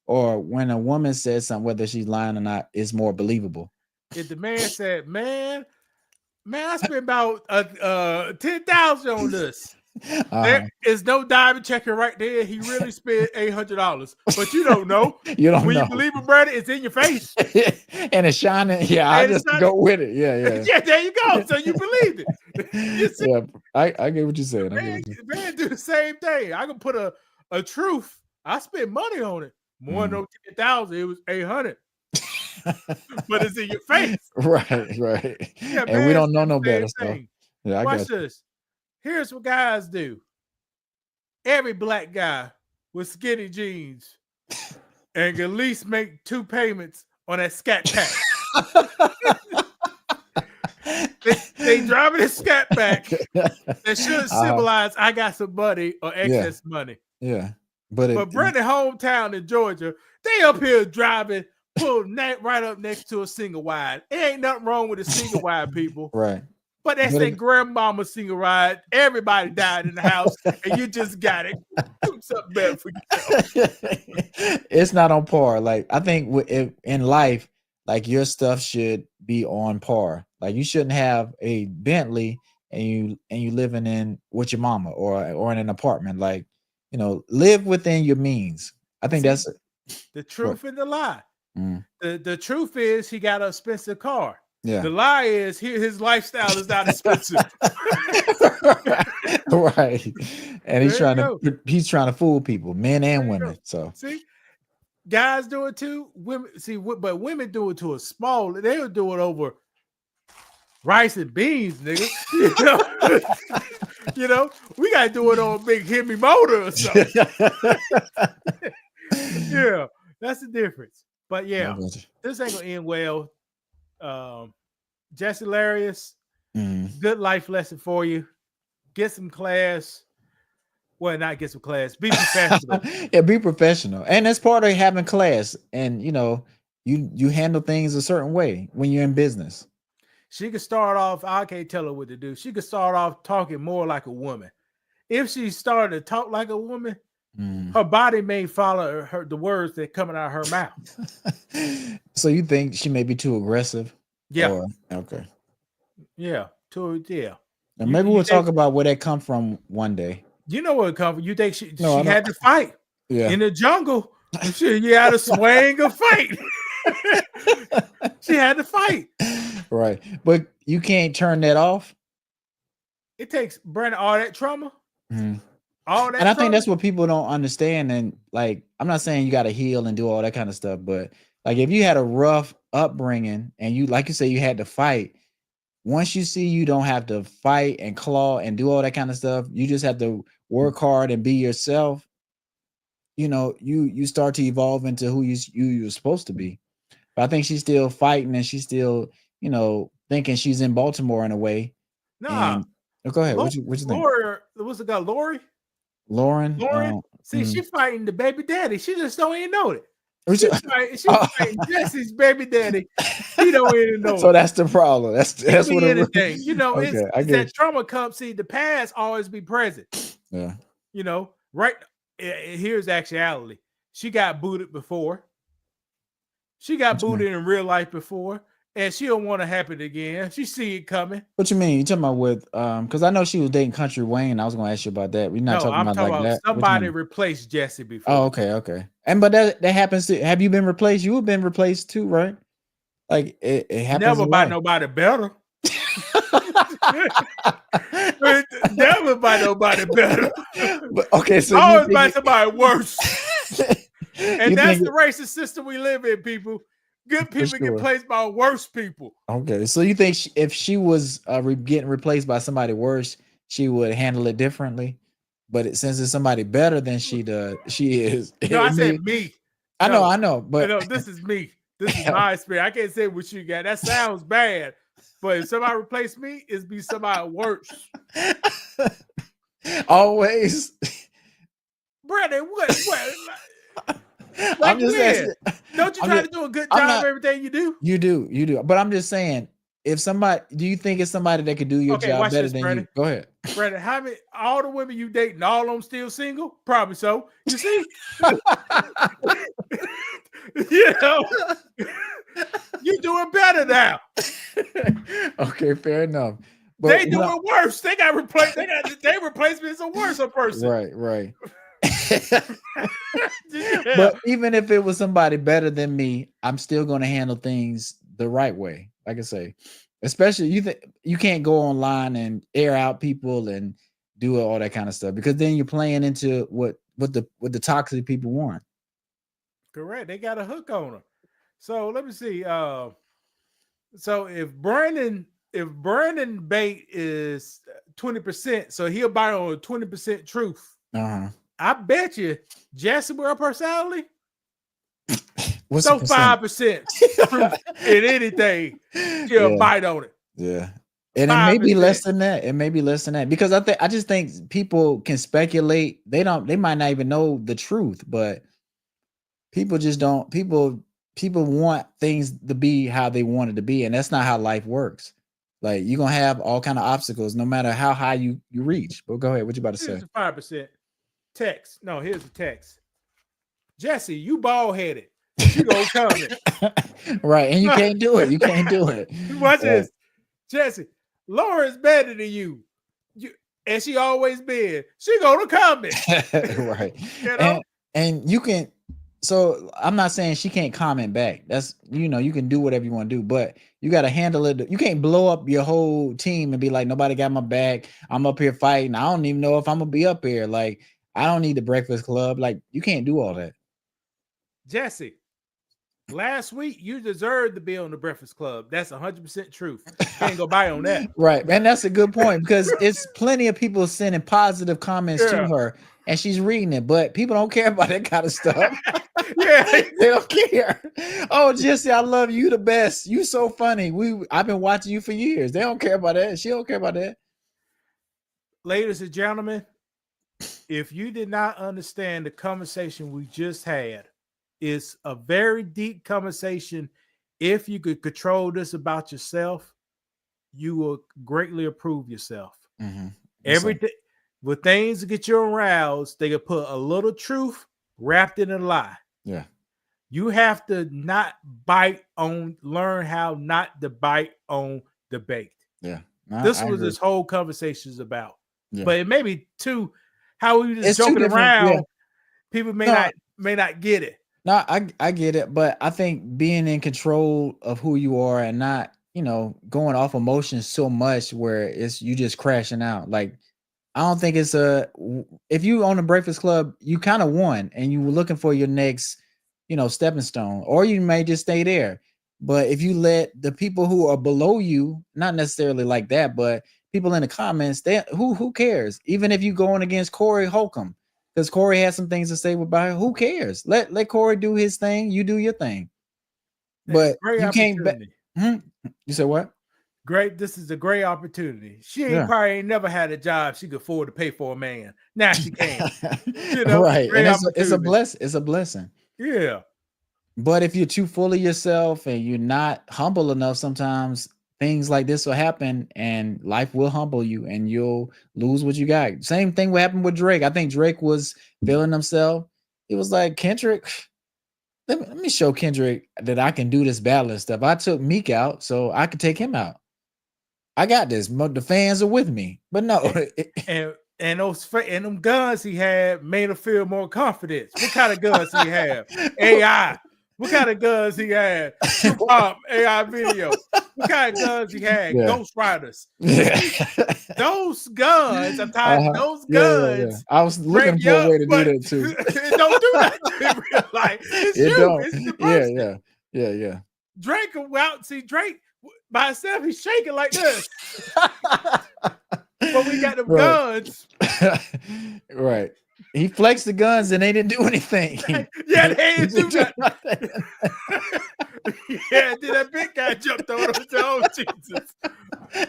Or when a woman says something, whether she's lying or not, is more believable? If the man said, "Man, I spent about 10,000 on this." There is no diamond checker right there. He really spent $800, but you don't know. You don't know. You believe it, Brandon, it's in your face and it's shining. Yeah, I just go with it. Yeah. Yeah, there you go. So you believe it. Yeah, I get what you're saying. Man, do the same thing. I can put a truth. I spent money on it. More than 10,000. It was 800. But it's in your face. Right. Yeah, and we don't know no better. So yeah, watch this. Here's what guys do. Every black guy with skinny jeans and can at least make 2 payments on that Scat Pack. they driving a Scat Pack that should symbolize I got some money or excess money. Yeah. But Brandon hometown in Georgia, they up here driving, pulling right up next to a single wide. It ain't nothing wrong with a single wide, people. Right. But that's their grandmama single ride. Everybody died in the house, and you just got it. Do something better for you. It's not on par. Like I think in life, like your stuff should be on par. Like you shouldn't have a Bentley and you living in with your mama or in an apartment. Like live within your means. I think that's the truth and the lie. The truth is he got an expensive car. Yeah. The lie is his lifestyle is not expensive. Right. And he's trying to fool people, men and women. So see, guys do it too. Women but women do it to a small. They'll do it over rice and beans, nigga. We gotta do it on a big Hemi motor or something. Yeah, that's the difference. But yeah, this ain't gonna end well. Jesse Larius, good life lesson for you. Get some class. Well, not get some class. Be professional. Yeah, be professional. And that's part of having class. And you you handle things a certain way when you're in business. She could start off, I can't tell her what to do. She could start off talking more like a woman. If she started to talk like a woman, her body may follow the words that coming out of her mouth. So you think she may be too aggressive? Yeah. Okay. Yeah. And maybe we'll talk about where that come from one day. You know where it come from. You think she had to fight in the jungle? She had to swing a fight. She had to fight. Right. But you can't turn that off. It takes Brandon all that trauma. All that, and I think that's what people don't understand. And like, I'm not saying you got to heal and do all that kind of stuff, but like, if you had a rough upbringing and you, like you say, you had to fight. Once you see you don't have to fight and claw and do all that kind of stuff, you just have to work hard and be yourself. You know, you start to evolve into who you're supposed to be. But I think she's still fighting and she's still, you know, thinking she's in Baltimore in a way. Nah. Go ahead. What you think? What's the guy? Lauren? See, she fighting the baby daddy. She just don't even know it. She's fighting Jesse's baby daddy. He don't even know. So that's the problem. That's what it is. You know, okay, it's that trauma comes. See, the past always be present. Yeah. You know, right. Here's actuality. She got booted before. She got booted in real life before. And she don't want to happen again. She see it coming. What you mean? You talking about with because I know she was dating Country Wayne. I was gonna ask you about that. We're not talking about like that. Somebody replaced Jesse before. Oh, okay. And but that happens to have you been replaced? You have been replaced too, right? Like it happens. Never by nobody better. Never by nobody better. But, okay, so always by somebody worse. And that's the racist system we live in, people. Good people get replaced by worse people. Okay, so you think if she was getting replaced by somebody worse, she would handle it differently? But since it's somebody better than she is. No, I said me. I know, but no, this is me. This is my experience. I can't say what you got. That sounds bad, but if somebody replace me, it's be somebody worse. Always, Brandon. What? Like I'm just asking. Don't you try to do a good job of everything you do? You do. But I'm just saying, if somebody, do you think it's somebody that could do your job better than you? Go ahead. Brandon, how many, all the women you dating, all of them still single? Probably so. You see? You know, you doing better now. Okay, fair enough. But they doing worse. They got replaced. They replaced me as a worse person. Right. But even if it was somebody better than me, I'm still going to handle things the right way. Like I say, especially you can't go online and air out people and do all that kind of stuff, because then you're playing into what the toxic people want. Correct. They got a hook on her. So let me see. So if Brandon bait is 20%, so he'll buy on 20% truth. I bet you Jesse with her personality. What's so 5% truth in anything, she'll bite on it. Yeah. And 5%. It may be less than that. It may be less than that, because I just think people can speculate. They might not even know the truth, but people just don't. People want things to be how they want it to be, and that's not how life works. Like, you're gonna have all kind of obstacles, no matter how high you reach. But go ahead. What you about to say? 5% text. No, here's the text. Jesse, you bald headed. You gonna come in. Right, and you can't do it. You can't do it. Watch this, Jesse. Laura's better than you. And she always been. She gonna come in. Right. You know? And you can. So I'm not saying she can't comment back. That's, you can do whatever you want to do, but you got to handle it. You can't blow up your whole team and be like, nobody got my back. I'm up here fighting. I don't even know if I'm gonna be up here. Like, I don't need the Breakfast Club. Like, you can't do all that. Jesse, last week you deserved to be on the Breakfast Club. That's 100% truth. Can't go by on that. Right. And that's a good point, because it's plenty of people sending positive comments to her and she's reading it, but people don't care about that kind of stuff. Yeah, they don't care. Oh, Jesse, I love you the best. You so funny. I've been watching you for years. They don't care about that. She don't care about that. Ladies and gentlemen, if you did not understand the conversation we just had, It's a very deep conversation. If you could control this about yourself, you will greatly improve yourself. Everything with things to get you aroused, they could put a little truth wrapped in a lie. Yeah. You have to learn how not to bite on debate. Yeah. This was this whole conversation is about. Yeah. But it may be how we just joking around. Yeah. People may not get it. No, I get it, but I think being in control of who you are and not, going off emotions so much where it's you just crashing out. Like, I don't think it's if you own the Breakfast Club, you kind of won and you were looking for your next, stepping stone, or you may just stay there. But if you let the people who are below you, not necessarily like that, but people in the comments, who cares? Even if you going against Corey Holcomb, because Corey has some things to say about it, who cares? Let Corey do his thing, you do your thing. But you can't. You said what? Great. This is a great opportunity. She probably ain't never had a job she could afford to pay for a man. Now she can. Right. And it's a blessing. It's a blessing. Yeah. But if you're too full of yourself and you're not humble enough, sometimes things like this will happen and life will humble you and you'll lose what you got. Same thing will happen with Drake. I think Drake was feeling himself. It was like, Kendrick, let me show Kendrick that I can do this battling stuff. I took Meek out so I could take him out. I got this. The fans are with me. But no. And them guns he had made him feel more confidence. What kind of guns he have? AI. What kind of guns he had? AI video. What kind of guns he had? Yeah. Ghost Riders. Yeah. Those guns. I'm tired of those guns. Yeah. I was looking for a way to do that too. It don't do that in real life. It's the person. Yeah. Drake will out. See, Drake by himself, he's shaking like this. But we got them guns. Right. He flexed the guns and they didn't do anything. Yeah, they didn't do that. Yeah, then that big guy jumped on him and said, "Oh, Jesus."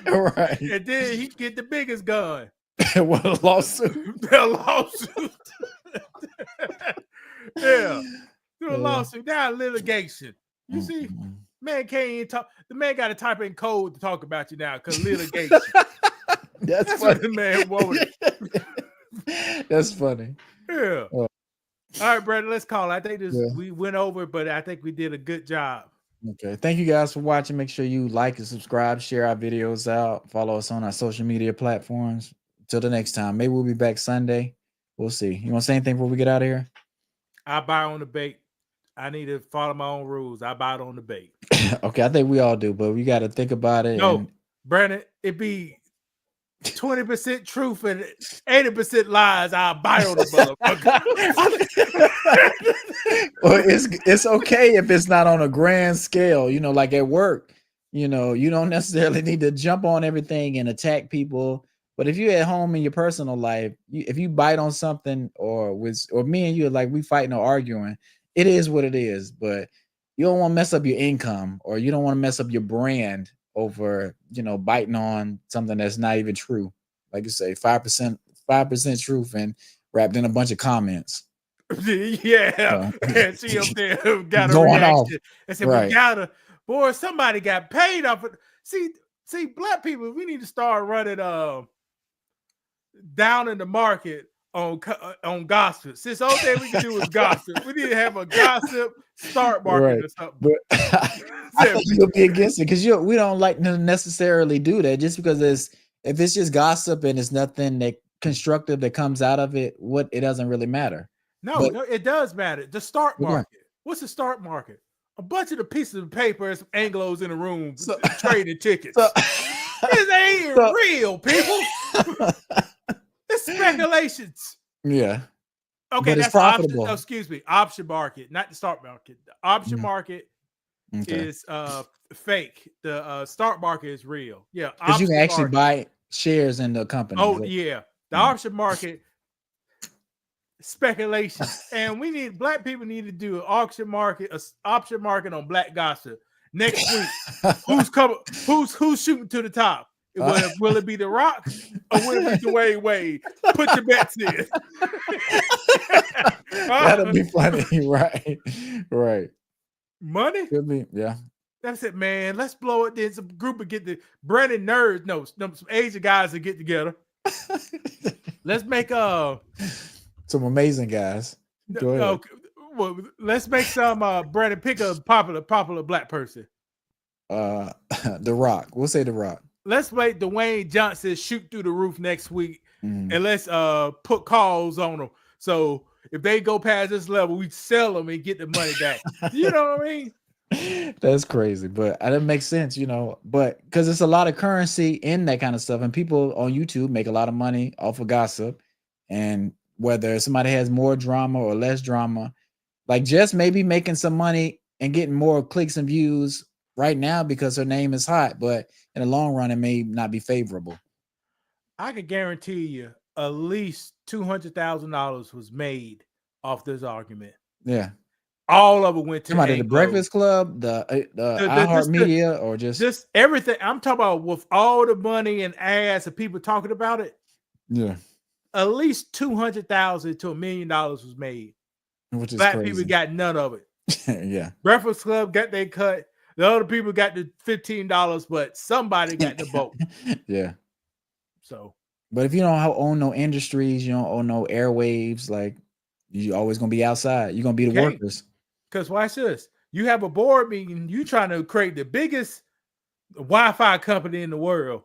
Right. And then he get the biggest gun. What a lawsuit. A lawsuit. Yeah. Through a lawsuit. Now litigation. You see? Man can't even talk. The man got to type in code to talk about you now because litigation. That's funny. What the man wanted. That's funny. Yeah. All right, Brandon, let's call it. I think we went over, but I think we did a good job. Okay. Thank you guys for watching. Make sure you like and subscribe, share our videos out, follow us on our social media platforms. Till the next time. Maybe we'll be back Sunday. We'll see. You want to say anything before we get out of here? I buy on the bait. I need to follow my own rules. I buy it on the bait. Okay, I think we all do, but we got to think about it. No, Brandon, it be 20% truth and 80% lies. I'll buy on the motherfucker. Well, it's okay if it's not on a grand scale, like at work. You don't necessarily need to jump on everything and attack people. But if you're at home in your personal life, if you bite on something or me and you are like we fighting or arguing, it is what it is. But you don't want to mess up your income or you don't want to mess up your brand over, biting on something that's not even true. Like you say, 5% truth and wrapped in a bunch of comments. Yeah. And she up there got a reaction and said, we gotta, boy, somebody got paid off it. See, black people, we need to start running down in the market on gossip. Since the only thing we can do is gossip, we need to have a gossip start market or something. But I think you'll be against it because we don't like to necessarily do that just because if it's just gossip and it's nothing that constructive that comes out of it, it doesn't really matter. No, it does matter. The start market. What's the start market? A bunch of the pieces of paper and some Anglos in the room trading tickets. This ain't real, people. It's speculations. Yeah. Okay, that's profitable. Excuse me. Option market, not the start market. The option market is fake. The start market is real. Yeah. Because you can actually buy shares in the company. Oh, yeah. The option market speculation. And black people need to do an option market on black gossip next week. Who's shooting to the top? Will it be The Rock or will it be Dwayne Wade? Put your bets in. That'll be funny, right? Right. Money? Could be, yeah. That's it, man. Let's blow it. Then some group of get the Brandon nerds. No, some Asian guys that get together. Let's make some amazing guys. Go ahead. Well, let's make some Brandon pick a popular black person. The Rock. We'll say The Rock. Let's make Dwayne Johnson shoot through the roof next week, and let's put calls on them. So if they go past this level, we sell them and get the money back. You know what I mean? That's crazy, but that makes sense, you know. But because it's a lot of currency in that kind of stuff, and people on YouTube make a lot of money off of gossip, and whether somebody has more drama or less drama, like Jess may be making some money and getting more clicks and views right now because her name is hot, but in the long run, it may not be favorable. I can guarantee you at least $200,000 was made off this argument. Yeah. All of it went to the Breakfast Club, the iHeartMedia, or just everything. I'm talking about with all the money and ads and people talking about it. Yeah. At least $200,000 to $1 million was made. Which is black crazy. People got none of it. Yeah. Breakfast Club got their cut. The other people got the $15, but somebody got the boat. Yeah. So, but if you don't own no industries, you don't own no airwaves, like you're always gonna be outside. You're gonna be the workers. Because watch this. You have a board meeting, you trying to create the biggest Wi-Fi company in the world.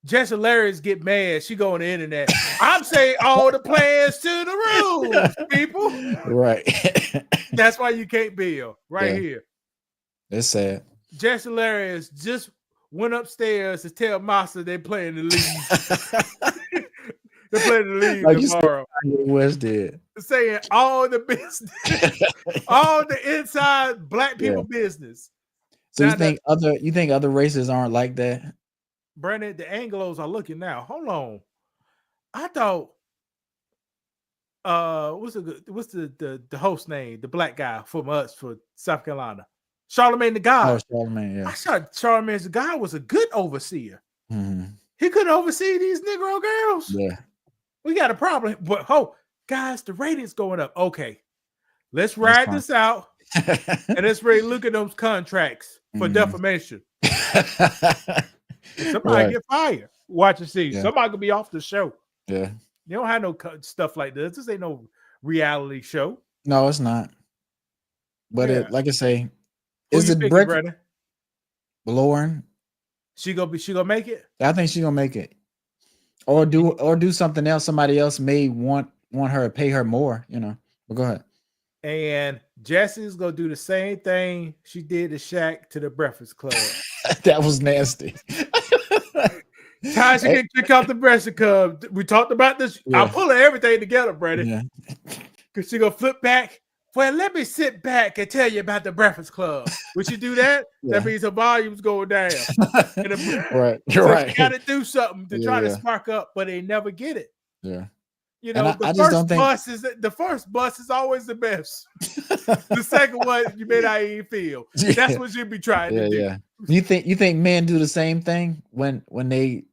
Jess Hilarious get mad. She go on the internet. I'm saying all the plans to the rules, people. Right. That's why you can't build here. It's sad. Jess Hilarious just went upstairs to tell Master they playing the league. They're playing the league like tomorrow. West did. Saying all the business, all the inside black people business. So now you think other races aren't like that? Brandon, the Anglos are looking now. Hold on. I thought what's the host name? The black guy from us for South Carolina. Charlamagne the God. Oh, Charlamagne, yeah. I thought Charlamagne the God was a good overseer. Mm-hmm. He couldn't oversee these Negro girls. Yeah. We got a problem. But guys, the ratings going up. Okay. Let's ride this out. And let's really look at those contracts for defamation. Somebody get fired. Watch and see. Yeah. Somebody could be off the show. Yeah. You don't have no stuff like this. This ain't no reality show. No, it's not. But like I say, is it Breakfast? Lauren. She gonna make it? I think she's gonna make it. Or do something else. Somebody else may want her to pay her more, you know. But go ahead. And Jesse's gonna do the same thing she did to Shaq to the Breakfast Club. That was nasty. Tasha get kicked off the Breakfast Club. We talked about this. Yeah. I'm pulling everything together, Brandon. Yeah. Cause she gonna flip back. Well, let me sit back and tell you about the Breakfast Club. Would you do that? Yeah. That means her volume's going down. Right. You're right. You got to do something to try to spark up, but they never get it. Yeah. You know, the first bus is always the best. The second one, you may not even feel. Yeah. That's what you'd be trying to do. Yeah. You think men do the same thing when they,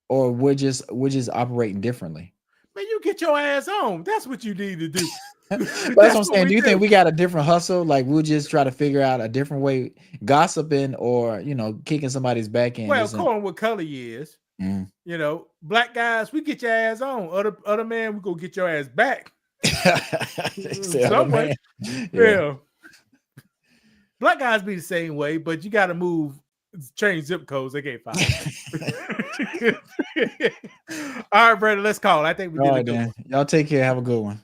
or we're just operating differently? Man, you get your ass on. That's what you need to do. That's what I'm saying. Do you think we got a different hustle? Like we'll just try to figure out a different way, gossiping or kicking somebody's back in. Well, according what color you is, black guys, we get your ass on. Other man, we go get your ass back. Some way. Yeah. Black guys be the same way, but you got to change zip codes. They can't find. All right, brother, let's call. I think we did a good one. Y'all take care. Have a good one.